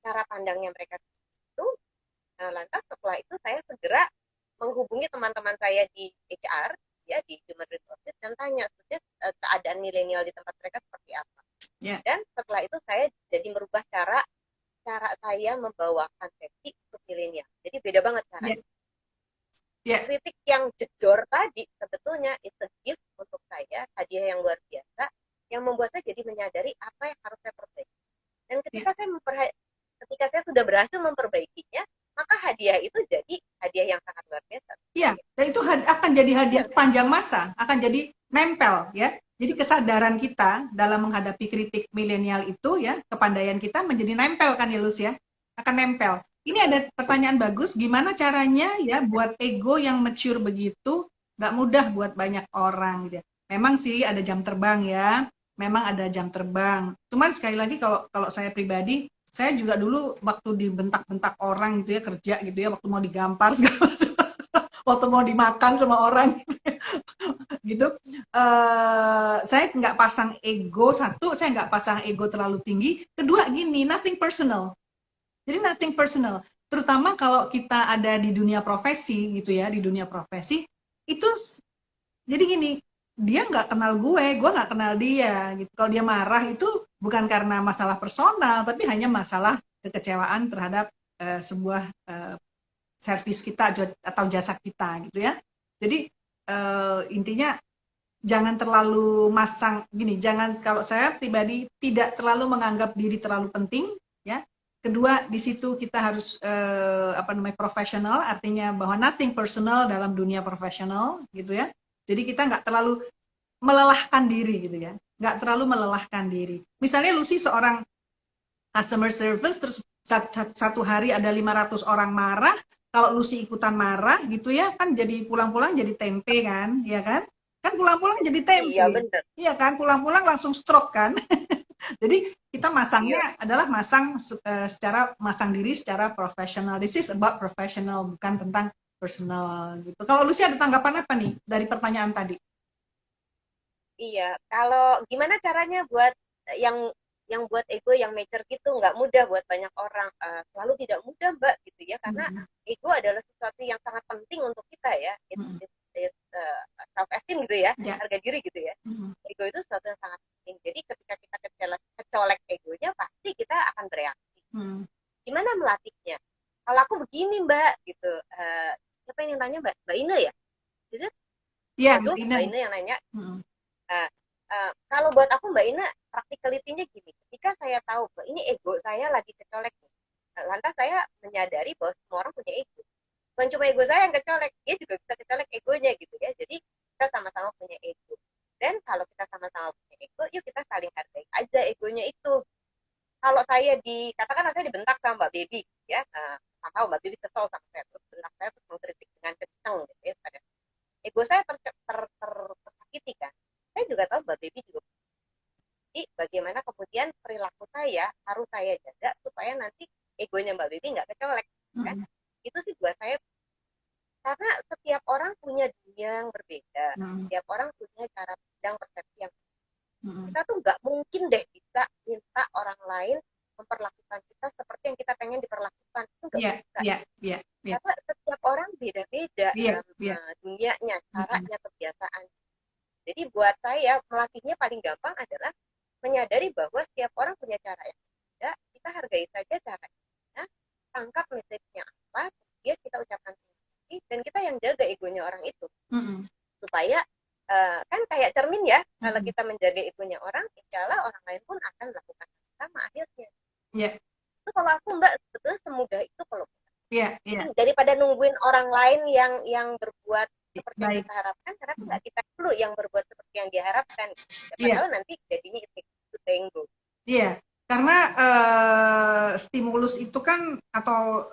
cara pandangnya mereka itu, lantas setelah itu saya segera menghubungi teman-teman saya di HR ya, di Human Resources, dan tanya keadaan milenial di tempat mereka seperti apa. Dan setelah itu saya jadi merubah cara saya membawakan sesi untuk milenial. Jadi beda banget caranya. Kritik yang jedor tadi sebetulnya itu gift untuk saya, hadiah yang luar biasa yang membuat saya jadi menyadari apa yang harus saya perbaiki. Dan ketika saya sudah berhasil memperbaikinya, maka hadiah itu jadi hadiah yang sangat luar biasa. Iya, dan itu akan jadi hadiah sepanjang masa, akan jadi nempel ya. Jadi kesadaran kita dalam menghadapi kritik milenial itu ya, kepandaian kita menjadi nempel kan ya Lus ya, akan nempel. Ini ada pertanyaan bagus, gimana caranya ya buat ego yang mature begitu, nggak mudah buat banyak orang gitu. Memang sih ada jam terbang ya, memang ada jam terbang. Cuman sekali lagi kalau saya pribadi, saya juga dulu waktu dibentak-bentak orang gitu ya, kerja gitu ya, waktu mau digampar segala macam, waktu mau dimakan sama orang gitu, saya nggak pasang ego, satu, saya nggak pasang ego terlalu tinggi, kedua gini, nothing personal. Jadi nothing personal, terutama kalau kita ada di dunia profesi gitu ya, di dunia profesi itu jadi gini, dia nggak kenal gue nggak kenal dia gitu. Kalau dia marah itu bukan karena masalah personal, tapi hanya masalah kekecewaan terhadap sebuah servis kita atau jasa kita gitu ya. Jadi intinya jangan terlalu kalau saya pribadi tidak terlalu menganggap diri terlalu penting ya. Kedua, di situ kita harus profesional, artinya bahwa nothing personal dalam dunia profesional gitu ya. Jadi kita nggak terlalu melelahkan diri gitu ya, nggak terlalu melelahkan diri. Misalnya Lucy seorang customer service terus satu hari ada 500 orang marah, kalau Lucy ikutan marah gitu ya, kan jadi pulang-pulang jadi tempe kan, ya kan? Kan pulang-pulang jadi Iya tempe. bener. Iya kan, pulang-pulang langsung stroke kan. Jadi kita Iya. masangnya adalah secara masang diri secara profesional. This is about professional, bukan tentang personal gitu. Kalau Lucy ada tanggapan apa nih dari pertanyaan tadi? Iya, kalau gimana caranya buat yang buat ego yang mature gitu nggak mudah buat banyak orang. Selalu tidak mudah Mbak gitu ya, karena Mm, ego adalah sesuatu yang sangat penting untuk kita ya. mm, Self esteem gitu ya, ya. harga diri gitu ya. Mm, Ego itu sesuatu yang sangat penting. Jadi ketika kita kecolek egonya, pasti kita akan bereaksi. mm. Gimana melatihnya? Kalau aku begini Mbak gitu. Siapa yang nanya Mbak? Mbak Ine ya? Is it? Ya, Aduh, Ina. Mbak Ine yang nanya. Mm, Nah, kalau buat aku Mbak Ina, practicality-nya gini, ketika saya tahu bahwa ini ego saya lagi kecolek, lantas saya menyadari bahwa semua orang punya ego. Bukan cuma ego saya yang kecolek, dia juga bisa kecolek egonya gitu ya. Jadi kita sama-sama punya ego. Dan kalau kita sama-sama punya ego, yuk kita saling hargai aja egonya itu. Kalau saya katakanlah saya dibentak sama Mbak Baby, ya, somehow Mbak Baby kesel sama saya, terus bentak saya terus mengkritik dengan kencang gitu ya. Ego saya tersakiti kan. Saya juga tahu Mbak Baby juga. Jadi bagaimana kemudian perilaku saya harus saya jaga supaya nanti egonya Mbak Baby nggak kecolek kan. mm, Itu sih buat saya, karena setiap orang punya dunia yang berbeda, mm, setiap orang punya cara pandang persepsi yang mm. kita tuh nggak mungkin deh bisa minta orang lain memperlakukan kita seperti yang kita pengen diperlakukan, itu nggak Iya, bisa. iya, iya, iya, Karena setiap orang beda-beda iya, iya. dunianya, Mm, caranya, kebiasaan. Jadi buat saya melatihnya paling gampang adalah menyadari bahwa setiap orang punya cara yang berbeda, kita hargai saja caranya, tangkap message-nya apa, kemudian kita ucapkan terima kasih, dan kita yang jaga egonya orang itu. mm, Supaya kan kayak cermin ya, kalau mm. kita menjaga egonya orang, insya Allah orang lain pun akan melakukan sama akhirnya. Iya, Itu kalau aku Mbak, sebetulnya semudah itu kalau iya, iya. jadi daripada nungguin orang lain yang berbuat seperti yang Baik. kita harapkan, kenapa nggak kita dulu yang berbuat seperti yang diharapkan? Siapa Iya, tahu nanti jadinya itu tango. iya. Karena stimulus itu kan atau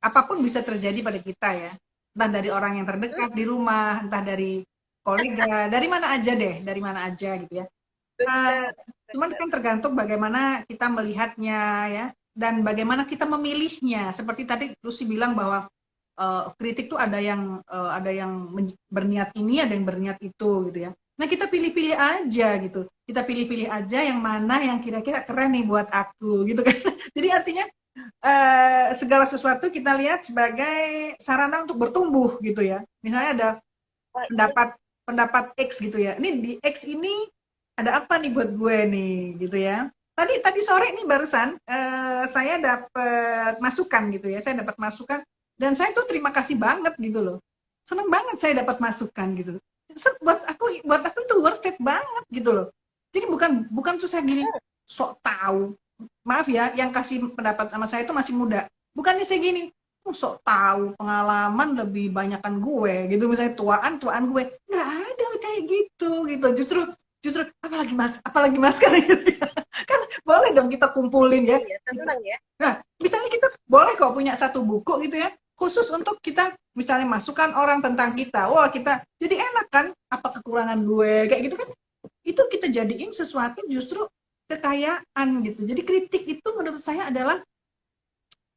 apapun bisa terjadi pada kita ya. Entah dari orang yang Hmm, terdekat di rumah, entah dari kolega, dari mana aja deh, dari mana aja gitu ya. Eh, bener, Cuman bener. kan tergantung bagaimana kita melihatnya ya, dan bagaimana kita memilihnya. Seperti tadi Lucy bilang bahwa kritik tuh ada yang berniat ini, ada yang berniat itu gitu ya. Nah kita pilih-pilih aja gitu. Kita pilih-pilih aja yang mana yang kira-kira keren nih buat aku gitu kan. Jadi artinya segala sesuatu kita lihat sebagai sarana untuk bertumbuh gitu ya. Misalnya ada Wah, ini pendapat pendapat X gitu ya. Ini di X ini ada apa nih buat gue nih gitu ya. Tadi tadi sore nih barusan saya dapat masukan gitu ya. Saya dapat masukan dan saya tuh terima kasih banget gitu loh. Seneng banget saya dapat masukan gitu. Buat aku itu worth it banget gitu loh. Jadi bukan bukan susah gini sok tahu. Maaf ya, yang kasih pendapat sama saya itu masih muda. Bukannya saya gini, sok tahu pengalaman lebih banyakan gue gitu, misalnya tuaan gue nggak ada kayak gitu justru apalagi mas kan gitu ya. Kan boleh dong kita kumpulin ya iya gitu. seneng ya. Nah misalnya kita boleh kok punya satu buku gitu ya khusus untuk kita misalnya masukkan orang tentang kita, wah kita jadi enak kan apa kekurangan gue kayak gitu kan, itu kita jadiin sesuatu justru kekayaan gitu. Jadi kritik itu menurut saya adalah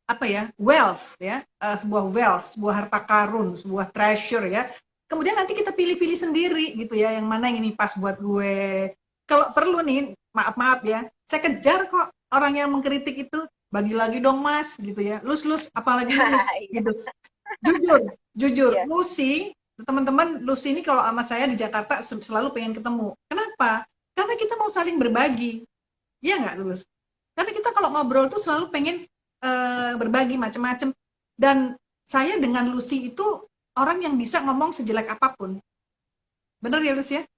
apa ya, wealth ya, sebuah wealth, sebuah harta karun, sebuah treasure ya. Kemudian nanti kita pilih-pilih sendiri gitu ya, yang mana yang ini pas buat gue. Kalau perlu nih, maaf ya, saya kejar kok orang yang mengkritik itu, bagi lagi dong mas gitu ya, lus apalagi lus Iya, gitu. Jujur, jujur, iya, Lucy, teman-teman Lucy ini kalau sama saya di Jakarta selalu pengen ketemu. Kenapa? Karena kita mau saling berbagi. Iya nggak, Lus? Tapi kita kalau ngobrol tuh selalu pengen berbagi macam-macam. Dan saya dengan Lucy itu orang yang bisa ngomong sejelek apapun. Bener ya, Lus ya?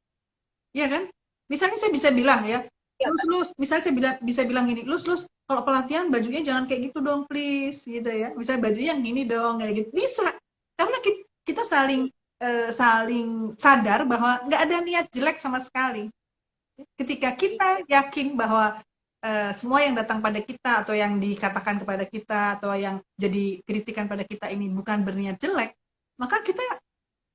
Iya kan? Misalnya saya bisa bilang ya, iya Mbak. Lus, misalnya saya bisa bilang gini, Lus, kalau pelatihan bajunya jangan kayak gitu dong, please, gitu ya. Misalnya bajunya yang gini dong, kayak gitu. Bisa. Karena kita saling sadar bahwa nggak ada niat jelek sama sekali. Ketika kita yakin bahwa semua yang datang pada kita atau yang dikatakan kepada kita atau yang jadi kritikan pada kita ini bukan berniat jelek, maka kita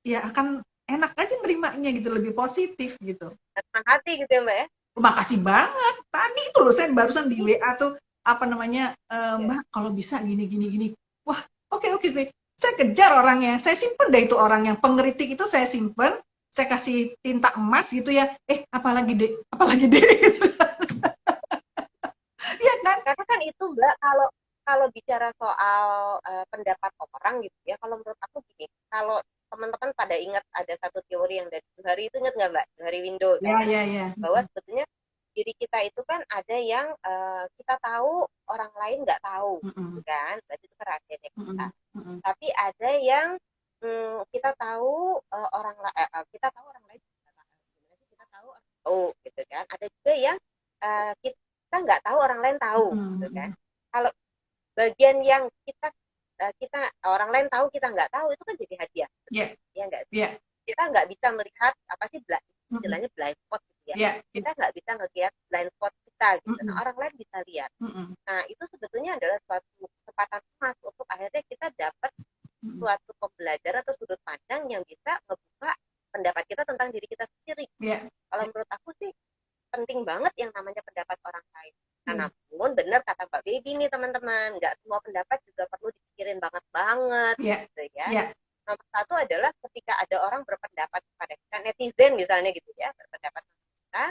ya akan enak aja nerimanya gitu, lebih positif gitu. Senang hati gitu ya Mbak ya. Makasih banget. Tadi itu loh saya barusan di Iya. WA tuh apa namanya, Ya. Mbak kalau bisa gini gini gini. Wah, oke oke oke. Saya kejar orangnya. Saya simpen deh itu orang yang pengkritik itu saya simpen. Saya kasih tinta emas gitu ya. Apalagi deh, apalagi deh. Iya kan? Karena kan itu Mbak, kalau kalau bicara soal pendapat orang gitu ya, kalau menurut aku gini, kalau teman-teman pada ingat ada satu teori yang dari Johari itu, ingat nggak Mbak? Johari Window kan? Ya ya ya. Bahwa sebetulnya diri kita itu kan ada yang kita tahu orang lain nggak tahu, gitu Mm-mm, kan? Berarti itu kerahasiaannya kita. mm-mm, mm-mm. Tapi ada yang kita tahu kita tahu orang lain nggak tahu. Gimana sih kita tahu orang tahu gitu kan? Ada juga yang kita nggak tahu orang lain tahu, gitu kan? Mm-mm. Kalau bagian yang kita orang lain tahu kita nggak tahu itu kan jadi hadiah, Ya ya nggak, ya. kita nggak bisa melihat apa sih Mm-mm. istilahnya blind spot gitu ya, Ya. kita nggak bisa ngelihat blind spot kita gitu, nah Mm-mm, orang lain bisa lihat. mm-mm, Nah itu sebetulnya adalah suatu kesempatan emas untuk akhirnya kita dapat mm-mm. suatu pembelajaran atau sudut pandang yang bisa ngebuka pendapat kita tentang diri kita sendiri. Ya. Kalau menurut aku sih penting banget yang namanya pendapat orang lain. Nah, Ya. namun benar kata Mbak Baby nih teman-teman, nggak semua pendapat juga perlu dipikirin banget Ya. gitu ya. Ya. Nomor satu adalah ketika ada orang berpendapat kepada kita, netizen misalnya gitu ya, berpendapat kepada kita,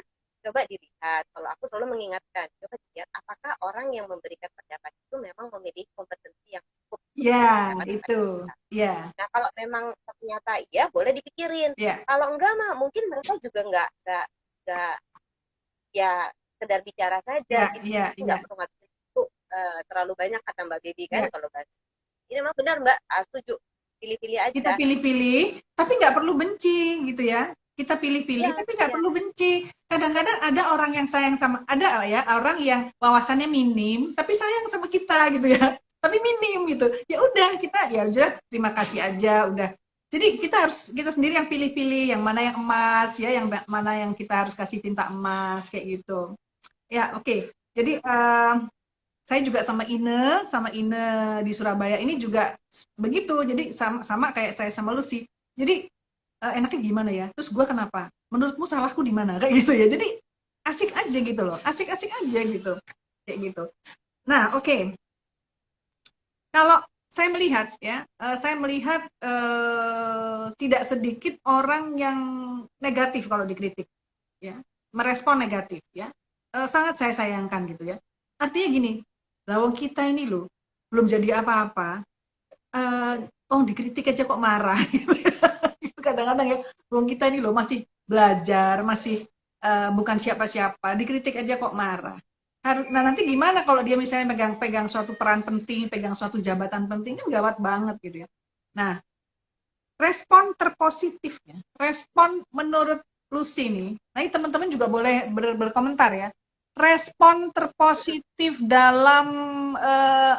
coba dilihat. Kalau aku selalu mengingatkan, coba dilihat apakah orang yang memberikan pendapat itu memang memiliki kompetensi yang cukup Ya, pendapat itu. kepada kita. Ya. Nah, kalau memang ternyata iya, boleh dipikirin. Ya. Kalau enggak mah mungkin mereka juga nggak ya sekedar bicara saja Ya. gitu, Ya. nggak Ya. perlu ngatur itu terlalu banyak kata Mbak Baby kan Ya. kalau bahasa ini memang benar Mbak, setuju, pilih-pilih Kita aja. pilih-pilih, tapi nggak perlu benci gitu ya. Kita pilih-pilih, Iya, tapi nggak iya, perlu benci. Kadang-kadang ada orang yang sayang sama, ada ya orang yang wawasannya minim, tapi sayang sama kita gitu ya. Tapi minim gitu. Ya udah kita ya udah terima kasih aja udah. Jadi kita sendiri yang pilih-pilih yang mana yang emas ya, yang mana yang kita harus kasih tinta emas kayak gitu. Ya oke. Jadi saya juga sama Ine di Surabaya ini juga begitu. Jadi sama kayak saya sama Lucy. Jadi enaknya gimana ya? Terus gue kenapa? Menurutmu salahku di mana? Kayak gitu ya. Jadi asik aja gitu loh. Asik-asik aja gitu. Kayak gitu. Nah, oke. Kalau saya melihat ya, saya melihat tidak sedikit orang yang negatif kalau dikritik ya, merespon negatif ya. Sangat saya sayangkan gitu ya. Artinya gini, lawang kita ini loh belum jadi apa-apa, eh oh dikritik aja kok marah gitu ya. Kadang-kadang ya, lawang kita ini loh masih belajar, masih bukan siapa-siapa, dikritik aja kok marah. Nah nanti gimana kalau dia misalnya pegang suatu peran penting, pegang suatu jabatan penting, kan gawat banget gitu ya. Nah, respon terpositifnya, respon menurut Lucy nih, nah ini teman-teman juga boleh berkomentar ya. Respon terpositif dalam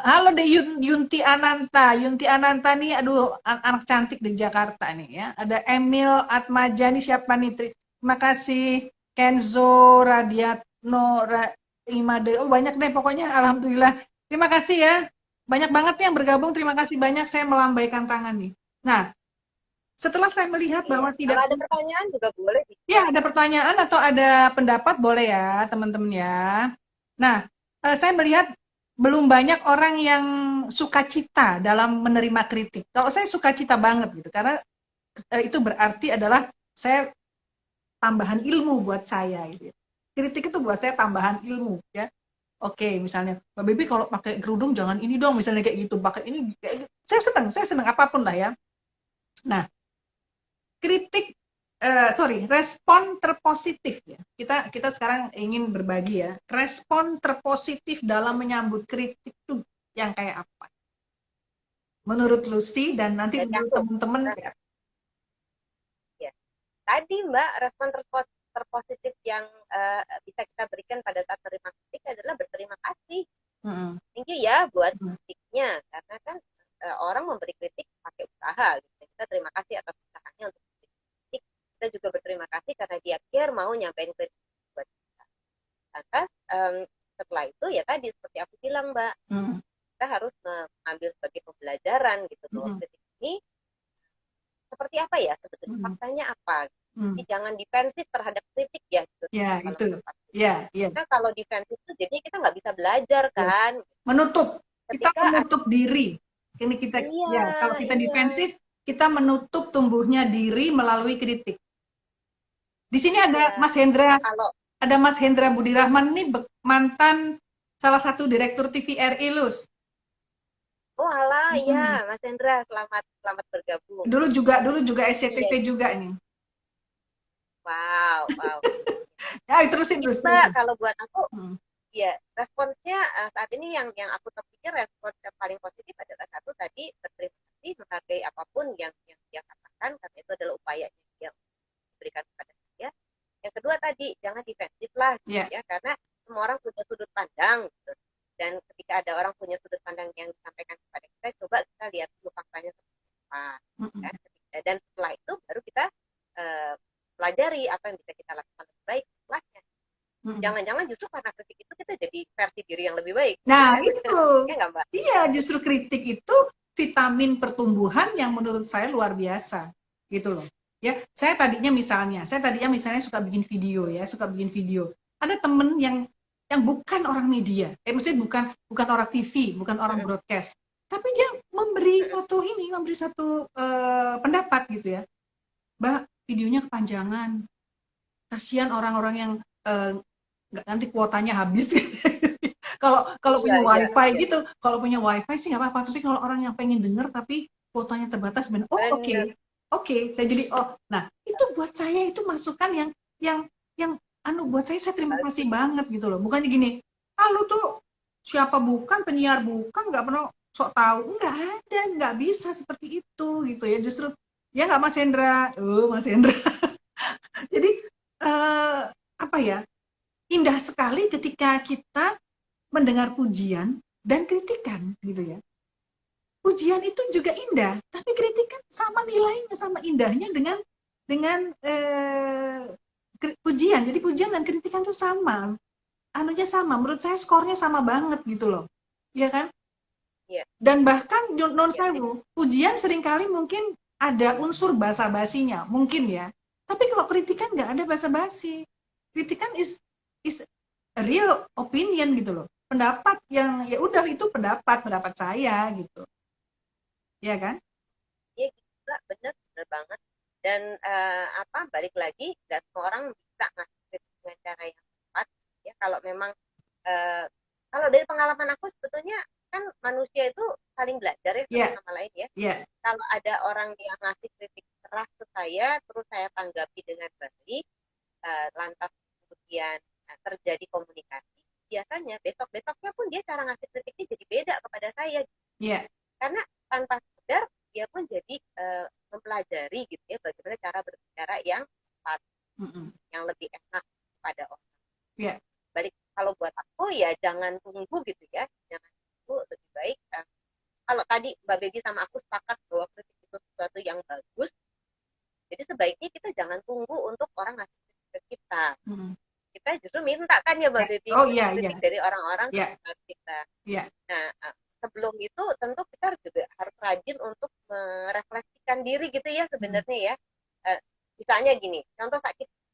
halo deh Yunti Ananta. Yunti Ananta nih aduh anak cantik di Jakarta nih ya. Ada Emil Atmaja nih siapa nih? Terima kasih Kenzo Radiatno Imade. Oh banyak deh pokoknya alhamdulillah. Terima kasih ya. Banyak banget yang bergabung. Terima kasih banyak saya melambaikan tangan nih. Nah, setelah saya melihat iya. bahwa Kalau tidak ada pertanyaan juga boleh di ya, chat. ada pertanyaan atau ada pendapat boleh ya, teman-teman ya. Nah, saya melihat belum banyak orang yang sukacita dalam menerima kritik. Kalau saya sukacita banget gitu, karena itu berarti adalah saya tambahan ilmu buat saya gitu. Ya. Kritik itu buat saya tambahan ilmu ya. Oke, misalnya Mbak Bibi kalau pakai kerudung jangan ini dong, misalnya kayak gitu, pakai ini kayak gitu. Saya senang apapun lah ya. Nah, kritik respon terpositif ya. Kita sekarang ingin berbagi ya. Respon terpositif dalam menyambut kritik itu yang kayak apa? Menurut Lucy dan nanti Dari menurut aku, teman-teman nah, ya. ya. Tadi Mbak, respon terpositif yang bisa kita berikan pada saat terima kritik adalah berterima kasih. Mm-mm. Thank you ya buat Mm-mm. kritiknya, karena kan orang memberi kritik pakai usaha gitu. Kita terima kasih atas usahanya untuk kritik. Kita juga berterima kasih karena dia care mau nyampein kritik buat kita. Lantas setelah ya tadi seperti aku bilang Mbak, kita harus mengambil sebagai pembelajaran gitu bahwa kritik ini seperti apa ya sebetulnya, faktanya apa. Jadi jangan defensif terhadap kritik ya gitu. Ya, Kalau itu. menurut aku. Ya, ya. Karena kalau defensif itu jadinya kita nggak bisa belajar kan. Menutup. Kita Ketika menutup diri. Ini kita, iya, ya, kalau kita iya. defensif, kita menutup tumbuhnya diri melalui kritik. Di sini ada Iya. Mas Hendra, Kalau ada Mas Hendra Budi Rahman nih, mantan salah satu direktur TVRI Lus. oh alah, ya Mas Hendra, selamat bergabung. Dulu juga SCTV Iya. juga nih. Wow. Ya, terusin terus. Mbak, kalau buat aku, ya responsnya saat ini yang aku terpikir respons yang paling positif adalah satu tadi berterima kasih, menghargai apapun yang dia katakan karena itu adalah upaya yang dia berikan kepada saya. Yang kedua tadi jangan defensif lah, gitu ya, karena semua orang punya sudut pandang, gitu. Dan ketika ada orang punya sudut pandang yang disampaikan kepada kita, coba kita lihat dulu faktanya seperti apa. Kan? Dan setelah itu baru kita pelajari apa yang bisa kita lakukan lebih baik setelahnya. Jangan-jangan justru karena kritik itu kita jadi versi diri yang lebih baik. Nah, gitu kan? itu. Ya nggak, Mbak? Iya, justru kritik itu vitamin pertumbuhan yang menurut saya luar biasa. Gitu loh. Ya, saya tadinya misalnya suka bikin video ya, suka bikin video. Ada temen yang bukan orang media, maksudnya bukan orang TV, bukan orang broadcast, tapi dia memberi satu pendapat gitu ya. Mbak, videonya kepanjangan, kasihan orang-orang yang nanti kuotanya habis. Kalau punya wifi gitu, kalau punya wifi sih nggak apa-apa, tapi kalau orang yang pengen denger tapi kuotanya terbatas, benar. Oh, oke, saya jadi nah itu buat saya itu masukan yang buat saya terima kasih banget gitu loh. Bukannya gini, lu tuh siapa bukan, penyiar bukan, nggak pernah sok tahu, nggak ada, nggak bisa seperti itu gitu ya. Justru ya nggak Mas Hendra, Mas Hendra. Jadi apa ya, indah sekali ketika kita mendengar pujian dan kritikan gitu ya. Pujian itu juga indah, tapi kritikan sama nilainya, sama indahnya dengan pujian. Jadi pujian dan kritikan itu sama, anunya sama. Menurut saya skornya sama banget gitu loh, ya kan? Iya. Dan bahkan non sewu, pujian seringkali mungkin ada unsur basa-basinya, mungkin ya. Tapi kalau kritikan nggak ada basa-basi. Kritikan is a real opinion gitu loh. Pendapat yang ya udah itu pendapat saya gitu. Iya kan? Iya juga, bener banget. Dan balik lagi nggak semua orang bisa ngasih kritik dengan cara yang tepat ya. Kalau memang kalau dari pengalaman aku sebetulnya kan manusia itu saling belajar ya satu sama lain ya. Kalau ada orang yang ngasih kritik keras ke saya terus saya tanggapi dengan baik, lantas kemudian terjadi komunikasi, biasanya besok-besoknya pun dia cara ngasih kritiknya jadi beda kepada saya. Karena tanpa sadar dia pun jadi mempelajari gitu ya bagaimana cara berbicara yang tepat, yang lebih enak pada orang. Balik kalau buat aku ya jangan tunggu gitu ya, jangan tunggu, lebih baik kalau tadi Mbak Baby sama aku sepakat bahwa kritik itu sesuatu yang bagus, jadi sebaiknya kita jangan tunggu untuk orang ngasih kritik ke kita. Kita justru minta kan ya Mbak Baby kritik dari orang-orang ke kita. Nah sebelum itu tentu kita juga harus rajin untuk merefleksikan diri gitu ya sebenarnya ya. Misalnya gini, contoh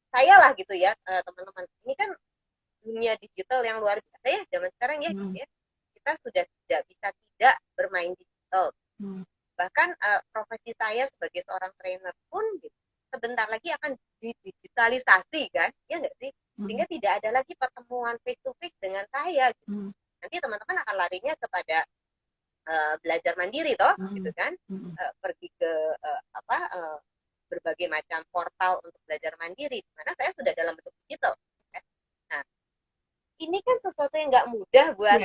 saya lah gitu ya teman-teman, ini kan dunia digital yang luar biasa ya zaman sekarang ya gitu ya. Kita sudah tidak bisa tidak bermain digital. Bahkan profesi saya sebagai seorang trainer pun gitu, sebentar lagi akan digitalisasi kan, ya nggak sih? Sehingga tidak ada lagi pertemuan face to face dengan saya gitu. Nanti teman-teman akan larinya kepada belajar mandiri toh gitu kan, pergi ke berbagai macam portal untuk belajar mandiri di mana saya sudah dalam bentuk digital. Nah ini kan sesuatu yang nggak mudah buat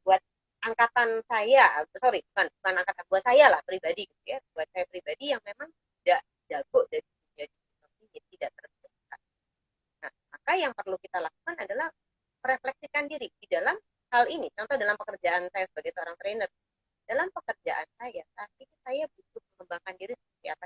buat angkatan saya, bukan angkatan, buat saya lah pribadi gitu ya, buat saya pribadi yang memang tidak jago dari dunia digital ini, tidak terbiasa. Nah maka yang perlu kita lakukan adalah merefleksikan diri di dalam hal ini. Contoh dalam pekerjaan saya sebagai seorang trainer, dalam pekerjaan saya saat ini saya butuh mengembangkan diri seperti apa.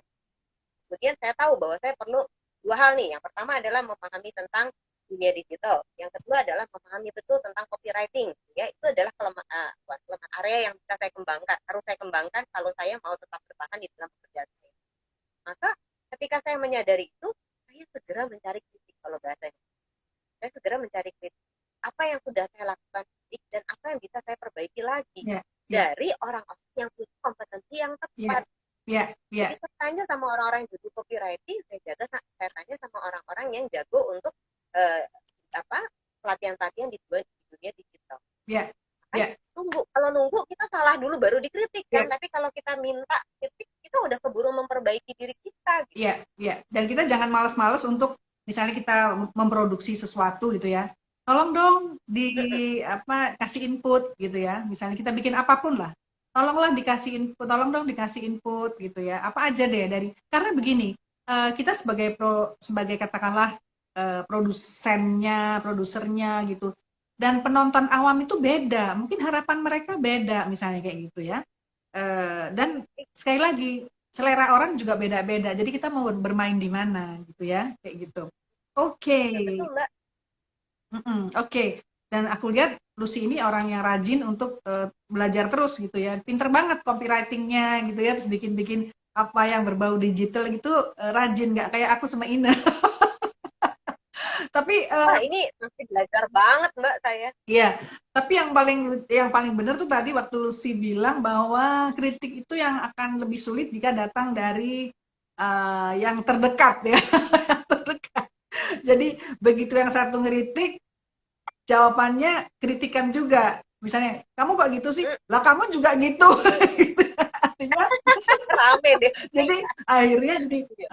Kemudian saya tahu bahwa saya perlu dua hal nih. Yang pertama adalah memahami tentang dunia digital. Yang kedua adalah memahami betul tentang copywriting. Ya, itu adalah kelemahan area yang bisa saya kembangkan, harus saya kembangkan kalau saya mau tetap bertahan di dalam pekerjaan saya. Maka ketika saya menyadari itu, saya segera mencari kritik kalau bahasanya. Saya segera mencari kritik. Apa yang sudah saya lakukan kritik dan apa yang bisa saya perbaiki lagi dari orang-orang yang punya kompetensi yang tepat. Jadi saya tanya sama orang-orang yang jago copywriting, saya tanya sama orang-orang yang jago untuk pelatihan-pelatihan di dunia digital. Tunggu, kalau nunggu kita salah dulu baru dikritik kan, tapi kalau kita minta kritik kita udah keburu memperbaiki diri kita gitu. Dan kita jangan malas-malas untuk misalnya kita memproduksi sesuatu gitu ya, tolong dong kasih input gitu ya, misalnya kita bikin apapun lah, tolong dong dikasih input gitu ya, apa aja deh karena begini, kita sebagai katakanlah produsernya gitu, dan penonton awam itu beda, mungkin harapan mereka beda misalnya kayak gitu ya, dan sekali lagi selera orang juga beda-beda, jadi kita mau bermain di mana gitu ya, kayak gitu. Oke. Betul, Mbak. Oke. Dan aku lihat Lucy ini orang yang rajin untuk belajar terus gitu ya, pinter banget copywriting-nya gitu ya, terus bikin-bikin apa yang berbau digital gitu, rajin, nggak kayak aku sama Ina. Tapi ini masih belajar banget Mbak saya. Iya, tapi yang paling benar tuh tadi waktu Lucy bilang bahwa kritik itu yang akan lebih sulit jika datang dari yang terdekat ya, terdekat. Jadi begitu yang satu ngeritik, jawabannya kritikan juga. Misalnya, kamu kok gitu sih? Lah kamu juga gitu. Artinya rame deh. Jadi akhirnya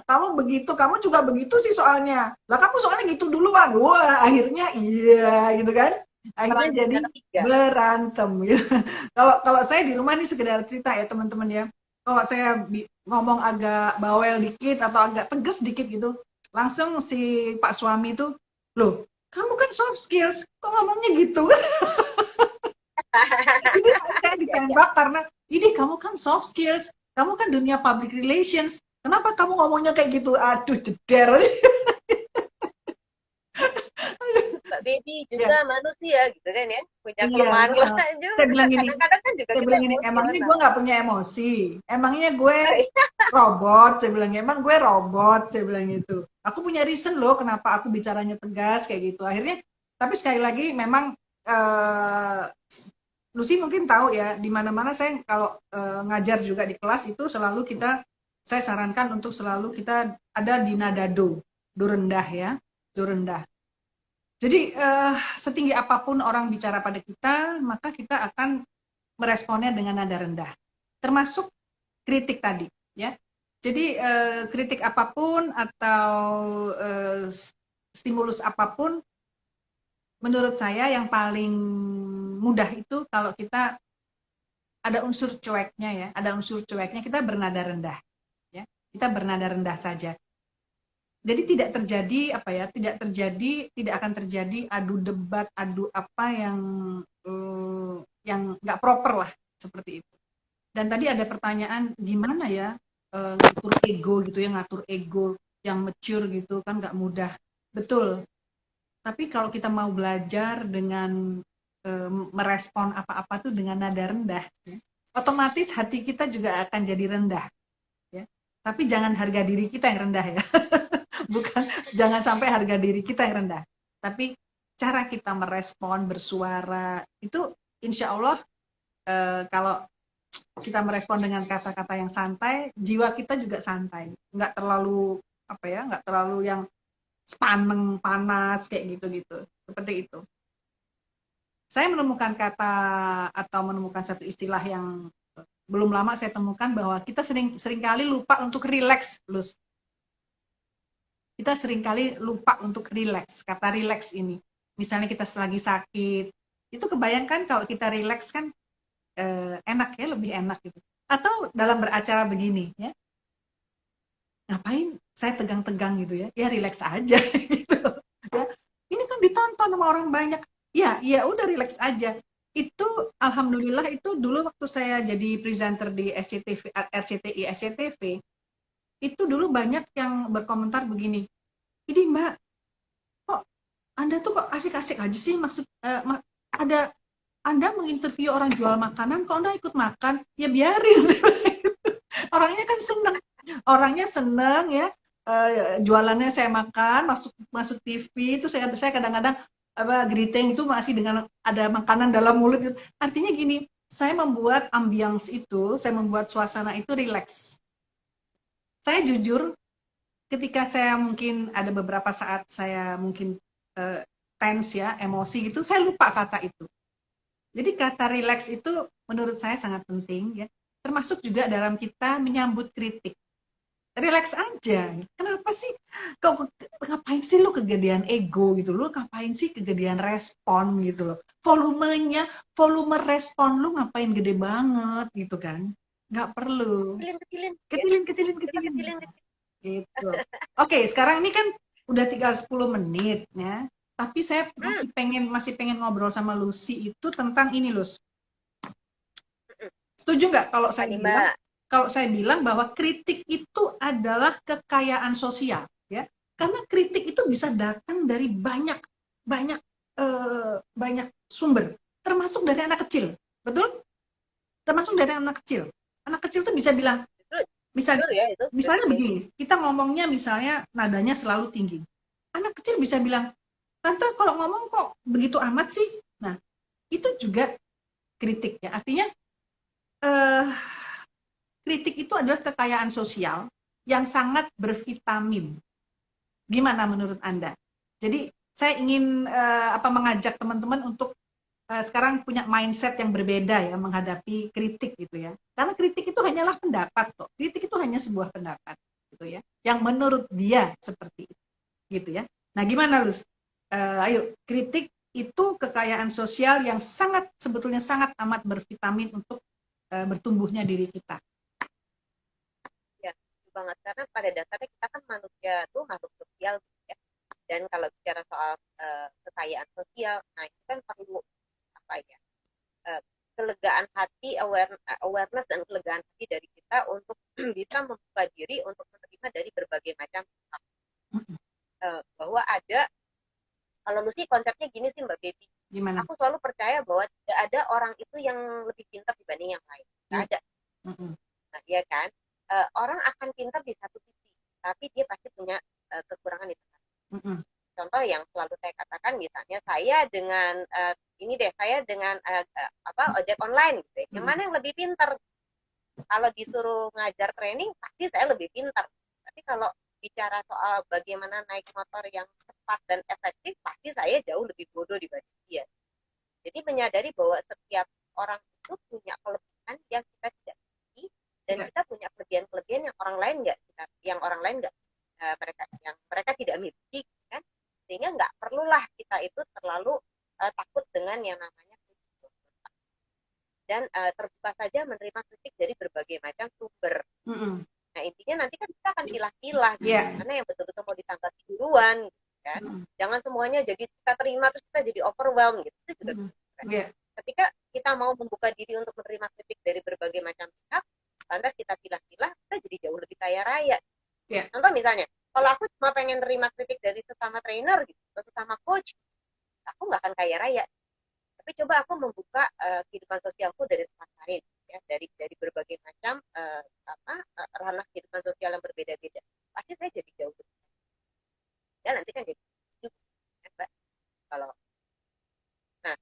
kamu juga begitu sih soalnya. Lah kamu soalnya gitu duluan. Wah, akhirnya iya gitu kan. Akhirnya jadi berantem gitu. Kalau saya di rumah nih sekedar cerita ya teman-teman ya. Kalau saya ngomong agak bawel dikit atau agak tegas dikit gitu, langsung si Pak suami itu, loh, kamu kan soft skills, kok ngomongnya gitu? Jadi saya ditembak karena, ini kamu kan soft skills, kamu kan dunia public relations, kenapa kamu ngomongnya kayak gitu? Aduh, jeder. Mbak Baby juga manusia gitu kan ya, punya kelemahan juga. Kadang-kadang kan juga kita emosional. Emangnya gue nggak punya emosi? Emangnya gue robot? Saya bilang, emang gue robot? Saya bilang gitu. Aku punya reason loh kenapa aku bicaranya tegas kayak gitu. Akhirnya, tapi sekali lagi memang Lucy mungkin tahu ya, di mana-mana saya kalau ngajar juga di kelas itu selalu saya sarankan untuk selalu kita ada di nada do rendah ya, do rendah. Jadi setinggi apapun orang bicara pada kita, maka kita akan meresponnya dengan nada rendah. Termasuk kritik tadi, ya. Jadi kritik apapun atau stimulus apapun, menurut saya yang paling mudah itu kalau kita ada unsur cueknya ya, kita bernada rendah, ya. Kita bernada rendah saja. Jadi tidak akan terjadi adu debat, adu apa yang nggak proper lah, seperti itu. Dan tadi ada pertanyaan, gimana ya ngatur ego gitu ya, ngatur ego yang mature gitu kan nggak mudah. Betul. Tapi kalau kita mau belajar dengan merespon apa-apa tuh dengan nada rendah, ya, otomatis hati kita juga akan jadi rendah. Ya. Tapi jangan harga diri kita yang rendah ya. Bukan, jangan sampai harga diri kita yang rendah, tapi cara kita merespon, bersuara itu insya Allah kalau kita merespon dengan kata-kata yang santai, jiwa kita juga santai, nggak terlalu yang spaneng, panas kayak gitu, seperti itu. Saya menemukan kata atau menemukan satu istilah yang belum lama saya temukan, bahwa kita seringkali lupa untuk relax, Lus. Kita seringkali lupa untuk relax. Kata relax ini, misalnya kita lagi sakit, itu kebayangkan kalau kita relax kan enak ya, lebih enak gitu. Atau dalam beracara begini ya, ngapain saya tegang-tegang gitu ya, ya relax aja gitu ya. Ini kan ditonton sama orang banyak, ya udah relax aja. Itu alhamdulillah, itu dulu waktu saya jadi presenter di SCTV, itu dulu banyak yang berkomentar begini, ini Mbak, kok Anda tuh kok asik-asik aja sih, ada Anda menginterview orang jual makanan, kok Anda ikut makan, ya biarin. Orangnya kan seneng, orangnya seneng ya, jualannya saya makan, masuk masuk TV itu saya kadang-kadang apa greeting itu masih dengan ada makanan dalam mulut gitu. Artinya gini, saya membuat ambience itu, saya membuat suasana itu rileks. Saya jujur, ketika saya mungkin ada beberapa saat saya mungkin eh, tense ya, emosi gitu, saya lupa kata itu. Jadi kata relax itu menurut saya sangat penting ya. Termasuk juga dalam kita menyambut kritik. Relax aja. Kenapa sih? Kau ngapain sih lu kegedean ego gitu? Lu ngapain sih kegedean respon gitu loh? Volume respon lu ngapain gede banget gitu kan? Nggak perlu. Kecilin-kecilin ya. Kecilin, kecilin, Kita kecilin. kecilin. Gitu. Oke, sekarang ini kan udah tinggal 10 menit ya. Tapi saya Hmm. masih pengen ngobrol sama Lucy itu tentang ini, Lus. Mm-mm. Setuju nggak Apa nih, Mbak? kalau saya bilang bahwa kritik itu adalah kekayaan sosial, ya? Karena kritik itu bisa datang dari banyak banyak banyak sumber, termasuk dari anak kecil, betul? Termasuk dari anak kecil. Anak kecil tuh bisa bilang, Justru bisa jujur ya itu misalnya kritiknya. begini, kita ngomongnya misalnya nadanya selalu tinggi. Anak kecil bisa bilang, tante kalau ngomong kok begitu amat sih? Nah, itu juga kritik ya. Artinya eh, kritik itu adalah kekayaan sosial yang sangat bervitamin. Gimana menurut Anda? Jadi saya ingin mengajak teman-teman untuk sekarang punya mindset yang berbeda ya menghadapi kritik gitu ya. Karena kritik itu hanyalah pendapat kok. Kritik itu hanya sebuah pendapat gitu ya. Yang menurut dia seperti itu gitu ya. Nah, gimana Lus? Ayo, kritik itu kekayaan sosial yang sebetulnya sangat amat bervitamin untuk bertumbuhnya diri kita. Ya, betul banget. Karena pada dasarnya kita kan manusia tuh makhluk sosial gitu ya. Dan kalau bicara soal kekayaan sosial, nah itu kan perlu apa ya? eh, Kelegaan hati, awareness dan kelegaan hati dari kita untuk bisa membuka diri untuk menerima dari berbagai macam hal. Bahwa ada, kalau lu sih konsepnya gini sih Mbak Baby, Gimana? aku selalu percaya bahwa tidak ada orang itu yang lebih pintar dibanding yang lain. Tidak Ya. ada. Nah, iya kan? Orang akan pintar di satu sisi, tapi dia pasti punya kekurangan di tempat. Contoh yang selalu saya katakan, misalnya saya dengan ini deh, saya dengan ojek online gitu ya. Yang mana yang lebih pintar? Kalau disuruh ngajar training, pasti saya lebih pintar. Tapi kalau bicara soal bagaimana naik motor yang cepat dan efektif, pasti saya jauh lebih bodoh dibanding dia. Jadi menyadari bahwa setiap orang itu punya kelebihan yang kita tidak miliki, dan Ya. kita punya kelebihan-kelebihan yang orang lain nggak mereka tidak miliki, kan? Sehingga nggak perlulah kita itu terlalu takut dengan yang namanya kritik, dan terbuka saja menerima kritik dari berbagai macam sumber. Nah, intinya nanti kan kita akan pilah-pilah gitu. Yeah. Mana yang betul-betul mau ditanggapi duluan gitu kan. Jangan semuanya jadi kita terima terus kita jadi overwhelmed gitu. Itu juga Yeah. ketika kita mau membuka diri untuk menerima kritik dari berbagai macam pihak, lantas kita pilah-pilah, kita jadi jauh lebih kaya raya. Yeah. Contoh misalnya, kalau aku cuma pengen terima kritik dari sesama trainer gitu, atau sesama coach, aku nggak akan kaya raya. Tapi coba aku membuka kehidupan sosialku dari tempat lain, ya, dari berbagai macam ranah kehidupan sosial yang berbeda-beda. Pasti saya jadi jauh lebih. Ya nanti kan jadi ya, Mbak. Kalau nah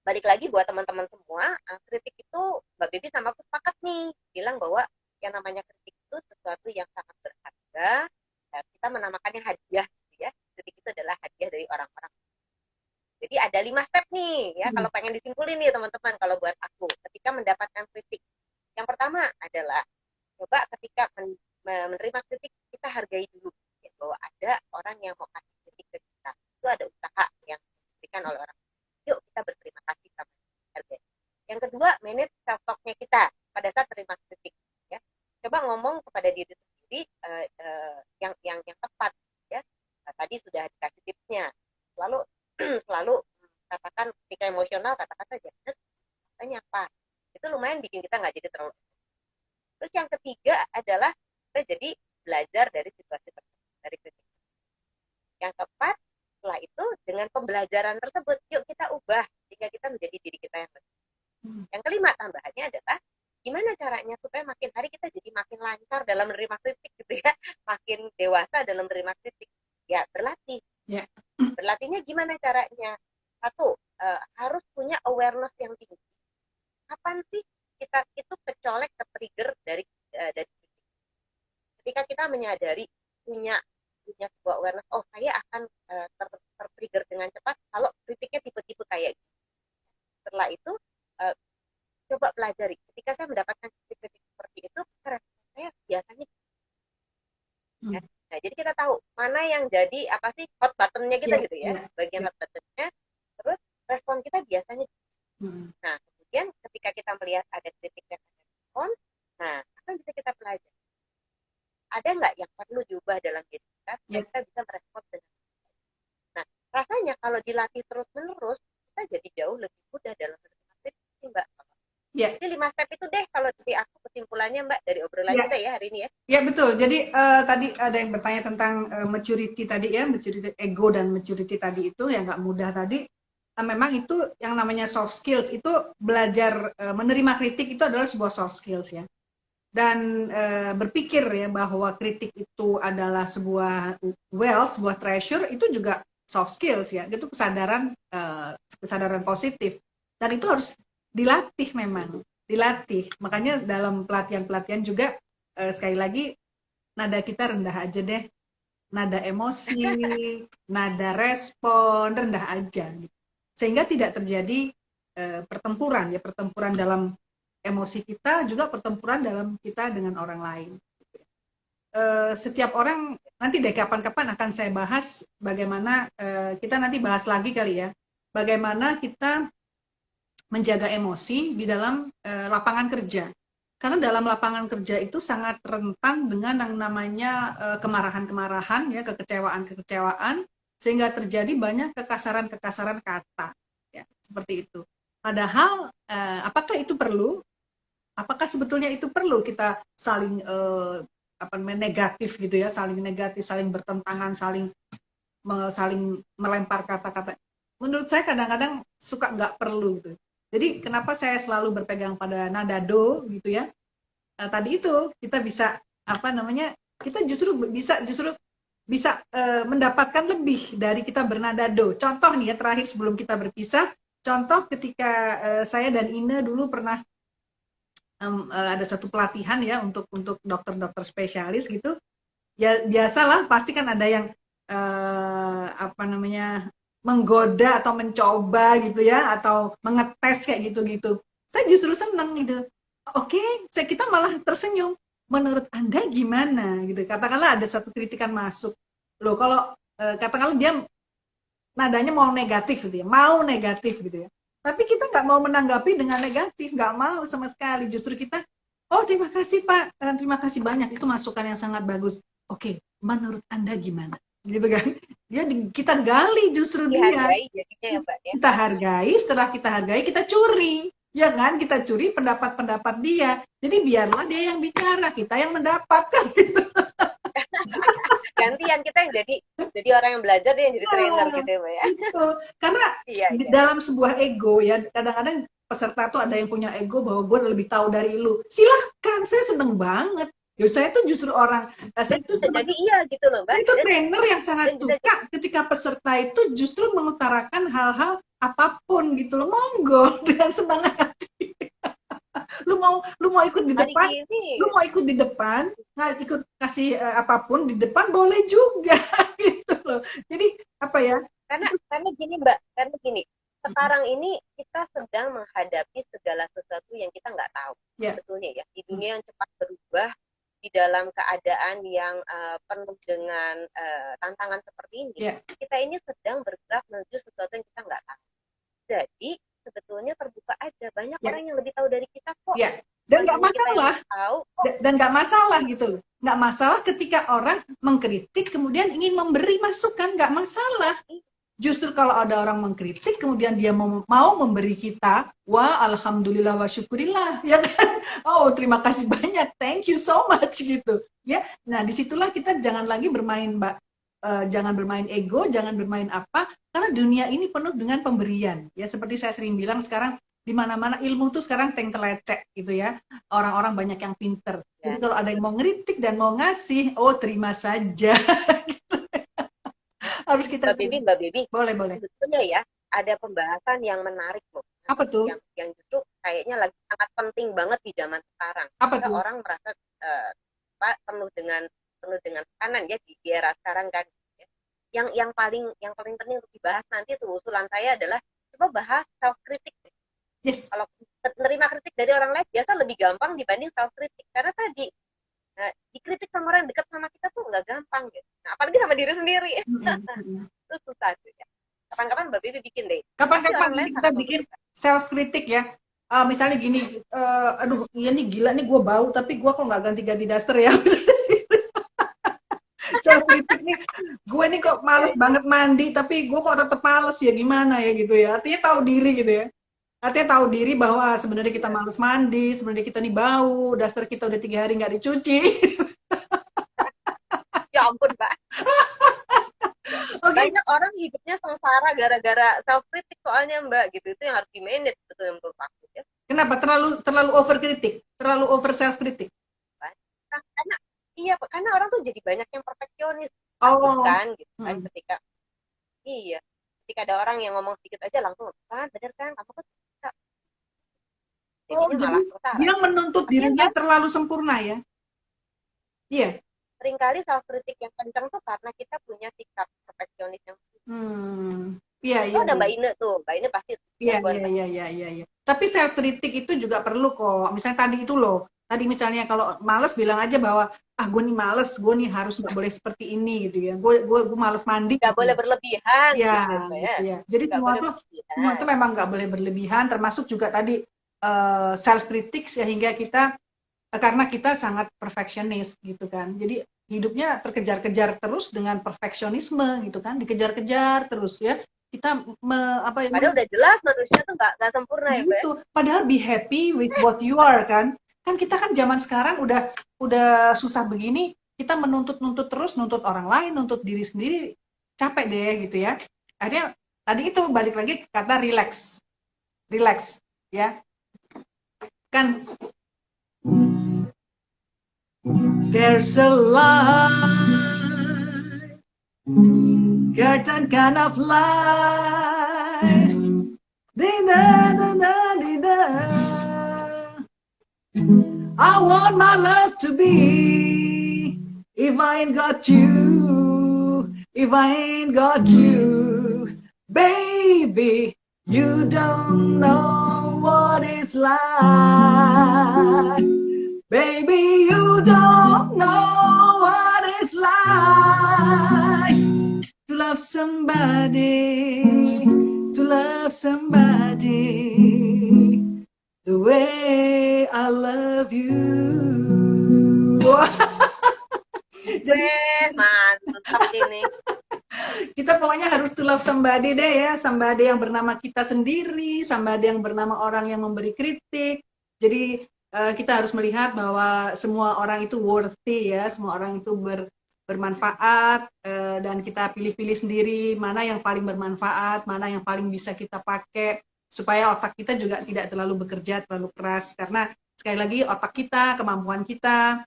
balik lagi buat teman-teman semua, kritik itu Mbak Bibi sama aku sepakat nih bilang bahwa yang namanya kritik itu sesuatu yang sangat berharga. Kita menamakannya hadiah, gitu ya. Kritik itu adalah hadiah dari orang-orang. Jadi ada 5 step nih ya, kalau pengen disimpulin nih teman-teman, kalau buat aku ketika mendapatkan kritik. Yang pertama adalah coba ketika menerima kritik, kita hargai dulu ya, bahwa ada orang yang mau kasih kritik ke kita. Itu ada usaha yang diberikan oleh orang. Yuk kita berterima kasih sama harga. Yang kedua, manage self talk-nya kita pada saat terima kritik ya. Coba ngomong kepada diri sendiri yang tepat ya. Tadi sudah dikasih tipsnya. Selalu katakan ketika emosional, katakan saja katanya apa, itu lumayan bikin kita nggak jadi terlalu. Terus yang ketiga adalah kita jadi belajar dari situasi tersebut, dari kritik. Yang keempat, setelah itu dengan pembelajaran tersebut, yuk kita ubah jika kita menjadi diri kita yang lebih. Yang kelima tambahannya adalah gimana caranya supaya makin hari kita jadi makin lancar dalam menerima kritik gitu ya, makin dewasa dalam menerima kritik. Ya berlatih. Ya. Berlatihnya gimana caranya? Satu, harus punya awareness yang tinggi. Kapan sih kita itu kecolek, ke-trigger dari kritik? Ketika kita menyadari punya sebuah awareness, oh saya akan ter-trigger dengan cepat kalau kritiknya tipe-tipe kayak gitu. Setelah itu coba pelajari. Ketika saya mendapatkan kritik seperti itu, respon saya biasanya ya. Nah, jadi kita tahu mana yang jadi apa sih hot buttonnya kita gitu ya, bagian hot buttonnya. Terus respon kita biasanya. Nah, kemudian ketika kita melihat ada kritik dan ada respon, nah apa yang bisa kita pelajari? Ada nggak yang perlu diubah dalam diri kita supaya kita bisa merespon dengan baik? Nah, rasanya kalau dilatih terus-menerus, kita jadi jauh lebih mudah dalam menerima kritik, Mbak. Jadi 5 step itu deh kalau dari aku kesimpulannya, Mbak, dari obrolan kita ya hari ini ya. Ya betul. Jadi tadi ada yang bertanya tentang maturity tadi ya, maturity ego dan maturity tadi itu yang nggak mudah tadi. Memang itu yang namanya soft skills itu belajar menerima kritik itu adalah sebuah soft skills ya. Dan berpikir ya bahwa kritik itu adalah sebuah wealth, sebuah treasure itu juga soft skills ya. Itu kesadaran positif. Dan itu harus dilatih memang, dilatih. Makanya dalam pelatihan-pelatihan juga sekali lagi nada kita rendah aja deh. Nada emosi, nada respon rendah aja. Sehingga tidak terjadi pertempuran ya, pertempuran dalam emosi kita, juga pertempuran dalam kita dengan orang lain. Setiap orang nanti deh kapan-kapan akan saya bahas bagaimana kita nanti bahas lagi kali ya, bagaimana kita menjaga emosi di dalam lapangan kerja. Karena dalam lapangan kerja itu sangat rentan dengan yang namanya kemarahan-kemarahan ya, kekecewaan-kekecewaan, sehingga terjadi banyak kekasaran-kekasaran kata ya, seperti itu. Padahal apakah itu perlu? Apakah sebetulnya itu perlu kita saling negatif gitu ya, saling negatif, saling bertentangan, saling melempar kata-kata. Menurut saya kadang-kadang suka nggak perlu gitu. Jadi kenapa saya selalu berpegang pada nada do gitu ya? Tadi itu kita bisa kita justru bisa mendapatkan lebih dari kita bernada do. Contoh nih ya, terakhir sebelum kita berpisah, contoh ketika saya dan Ine dulu pernah ada satu pelatihan ya untuk dokter-dokter spesialis gitu. Ya biasalah pasti kan ada yang menggoda atau mencoba gitu ya, atau mengetes kayak gitu-gitu. Saya justru senang gitu. Oke, kita malah tersenyum. Menurut Anda gimana gitu? Katakanlah ada satu kritikan masuk. Loh, kalau katakanlah dia nadanya mau negatif gitu ya, mau negatif gitu ya. Tapi kita nggak mau menanggapi dengan negatif, nggak mau sama sekali. Justru kita, oh terima kasih Pak, terima kasih banyak, itu masukan yang sangat bagus. Oke, menurut Anda gimana? Gitu kan? Kita gali justru dihargai, jadinya ya Mbak ya. Kita hargai, setelah kita hargai, kita curi. Ya kan? Kita curi pendapat-pendapat dia. Jadi biarlah dia yang bicara, kita yang mendapatkan gitu. Gantian kita yang jadi orang yang belajar, dia yang jadi trainer gitu ya Mbak ya. Gitu. Karena di dalam sebuah ego ya, kadang-kadang peserta tuh ada yang punya ego bahwa gue lebih tahu dari lu. Silahkan, saya seneng banget. Ya, saya tuh justru orang, saya tuh jadi iya gitu loh Mbak. Itu trainer yang sangat suka ketika peserta itu justru mengutarakan hal-hal apapun gitu loh, monggo dengan senang hati. lu mau ikut di depan, lu mau ikut di depan, nggak ikut kasih apapun di depan boleh juga gitu loh. Jadi apa ya? Karena gini Mbak, karena gini. Sekarang ini kita sedang menghadapi segala sesuatu yang kita nggak tahu sebetulnya ya, di dunia yang cepat berubah, di dalam keadaan yang penuh dengan tantangan seperti ini, kita ini sedang bergerak menuju sesuatu yang kita nggak tahu. Jadi sebetulnya terbuka aja, banyak orang yang lebih tahu dari kita kok. Dan nggak masalah. Dan nggak masalah gitu loh. Nggak masalah ketika orang mengkritik kemudian ingin memberi masukan, nggak masalah. Justru kalau ada orang mengkritik kemudian dia mau memberi kita, wah alhamdulillah wa syukurillah, ya kan? Oh terima kasih banyak, thank you so much gitu ya. Nah disitulah kita jangan lagi bermain jangan bermain ego, jangan bermain apa, karena dunia ini penuh dengan pemberian. Ya seperti saya sering bilang sekarang di mana-mana ilmu tuh sekarang telecek gitu ya. Orang-orang banyak yang pinter. Jadi Ya. kalau ada yang mau ngeritik dan mau ngasih, oh terima saja. Harus kita terima. Mbak Baby, Boleh, boleh. sebetulnya ya ada pembahasan yang menarik loh. Apa tuh? Yang justru kayaknya lagi sangat penting banget di zaman sekarang. Apa Ketika tuh? orang merasa penuh dengan tekanan ya di era sekarang kan. Ya. Yang paling penting untuk dibahas nanti tuh usulan saya adalah coba bahas self kritik. Yes. Kalau menerima kritik dari orang lain biasa lebih gampang dibanding self kritik karena tadi dikritik sama orang dekat sama kita tuh nggak gampang gitu. Nah, apalagi sama diri sendiri. Itu susah tuh ya. Kapan-kapan Mbak Bibi bikin deh. Kapan-kapan kita bikin self kritik ya. Misalnya gini, aduh, iya nih gila nih gue bau, tapi gue kok nggak ganti-ganti daster ya. Self kritik nih, gue nih kok males banget mandi, tapi gue kok tetap males ya, gimana ya gitu ya. Artinya tahu diri gitu ya. Artinya tahu diri bahwa sebenarnya kita males mandi, sebenarnya kita nih bau, daster kita udah 3 hari nggak dicuci. Ya ampun Mbak. Okay. Banyak orang hidupnya sengsara gara-gara self kritik soalnya Mbak gitu. Itu yang harus di-manage betul menurut aku ya. Kenapa terlalu over kritik, terlalu over self kritik? Karena orang tuh jadi banyak yang perfeksionis kan gitu kan ketika ada orang yang ngomong sedikit aja langsung kan bener kan kamu kan bisa. Jadi dia menuntut dirinya kan? Terlalu sempurna ya. Iya. Seringkali self kritik yang kencang tuh karena kita punya sikap perfeksionis yang Iya, iya. Ada Mbak Ine tuh, Mbak Ine pasti. Iya. Tapi self kritik itu juga perlu kok. Misalnya tadi itu loh. Tadi misalnya kalau males bilang aja bahwa gue nih males, gue nih harus nggak boleh seperti ini gitu ya. Gue males mandi. Nggak boleh berlebihan. Iya, gitu ya. Jadi semua itu memang nggak boleh berlebihan. Termasuk juga tadi self kritik sehingga kita karena kita sangat perfeksionis gitu kan. Jadi hidupnya terkejar-kejar terus dengan perfeksionisme gitu kan, dikejar-kejar terus ya. Kita padahal udah jelas manusia tuh nggak sempurna ya, gitu. Padahal be happy with what you are kan. Kan kita kan zaman sekarang udah susah begini, kita menuntut terus, nuntut orang lain, nuntut diri sendiri, capek deh gitu ya. Akhirnya tadi itu balik lagi kata relax ya. Kan there's a light, certain kind of light. I want my love to be. If I ain't got you, baby, you don't know what it's like. Baby, you don't know what it's like to love somebody, the way I love you. Jadi mantap ini. Kita pokoknya harus to love somebody deh ya, somebody yang bernama kita sendiri, somebody yang bernama orang yang memberi kritik. Jadi kita harus melihat bahwa semua orang itu worthy ya, semua orang itu bermanfaat dan kita pilih-pilih sendiri mana yang paling bermanfaat, mana yang paling bisa kita pakai supaya otak kita juga tidak terlalu bekerja terlalu keras karena sekali lagi otak kita, kemampuan kita,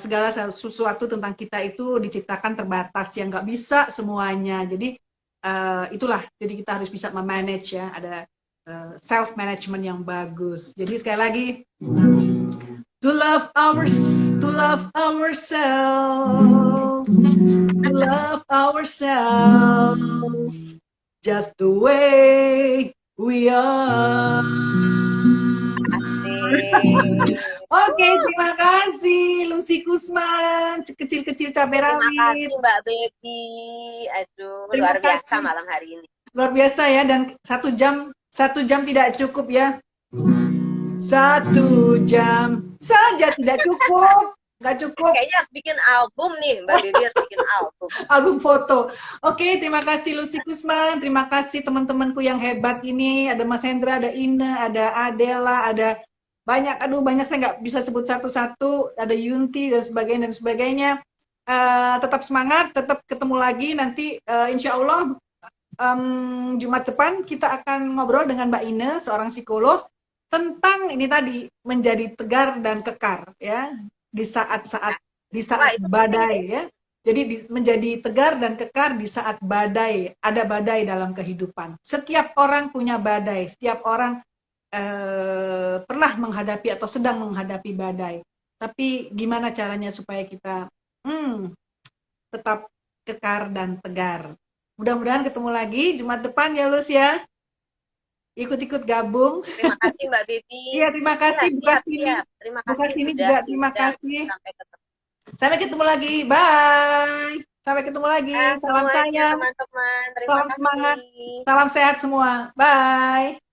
segala sesuatu tentang kita itu diciptakan terbatas yang nggak bisa semuanya. Jadi itulah, jadi kita harus bisa memanage ya, ada self management yang bagus. Jadi sekali lagi to love ourselves just the way we are. Oke, terima kasih Lucy Kusman, kecil-kecil cabai rawit. Terima kasih Mbak Baby. Aduh, luar biasa malam hari ini. Luar biasa ya, dan 1 jam tidak cukup ya. 1 jam saja tidak cukup. Nggak cukup. Kayaknya harus bikin album nih, Mbak Baby harus bikin album. Album foto. Oke, terima kasih Lucy Kusman. Terima kasih teman-temanku yang hebat ini. Ada Mas Hendra, ada Ina, ada Adela, ada banyak saya nggak bisa sebut satu-satu. Ada Yunti dan sebagainya. tetap semangat, tetap ketemu lagi nanti insya Allah Jumat depan kita akan ngobrol dengan Mbak Ine, seorang psikolog, tentang ini tadi menjadi tegar dan kekar ya di saat-saat Wah, itu penting badai itu. ya. Jadi menjadi tegar dan kekar di saat badai, ada badai dalam kehidupan. Setiap orang punya badai, setiap orang pernah menghadapi atau sedang menghadapi badai. Tapi gimana caranya supaya kita tetap kekar dan tegar. Mudah-mudahan ketemu lagi Jumat depan ya Lus ya. Ikut-ikut gabung. Terima kasih Mbak Baby. Iya, terima Iya, kasih siap, sini. siap. Terima Buka kasih sini sudah juga terima diundang. kasih. Sampai ketemu. Sampai ketemu lagi. Bye. Sampai ketemu lagi. Salam Semuanya sayang. teman-teman, terima Salam semangat. kasih. Salam sehat semua. Bye.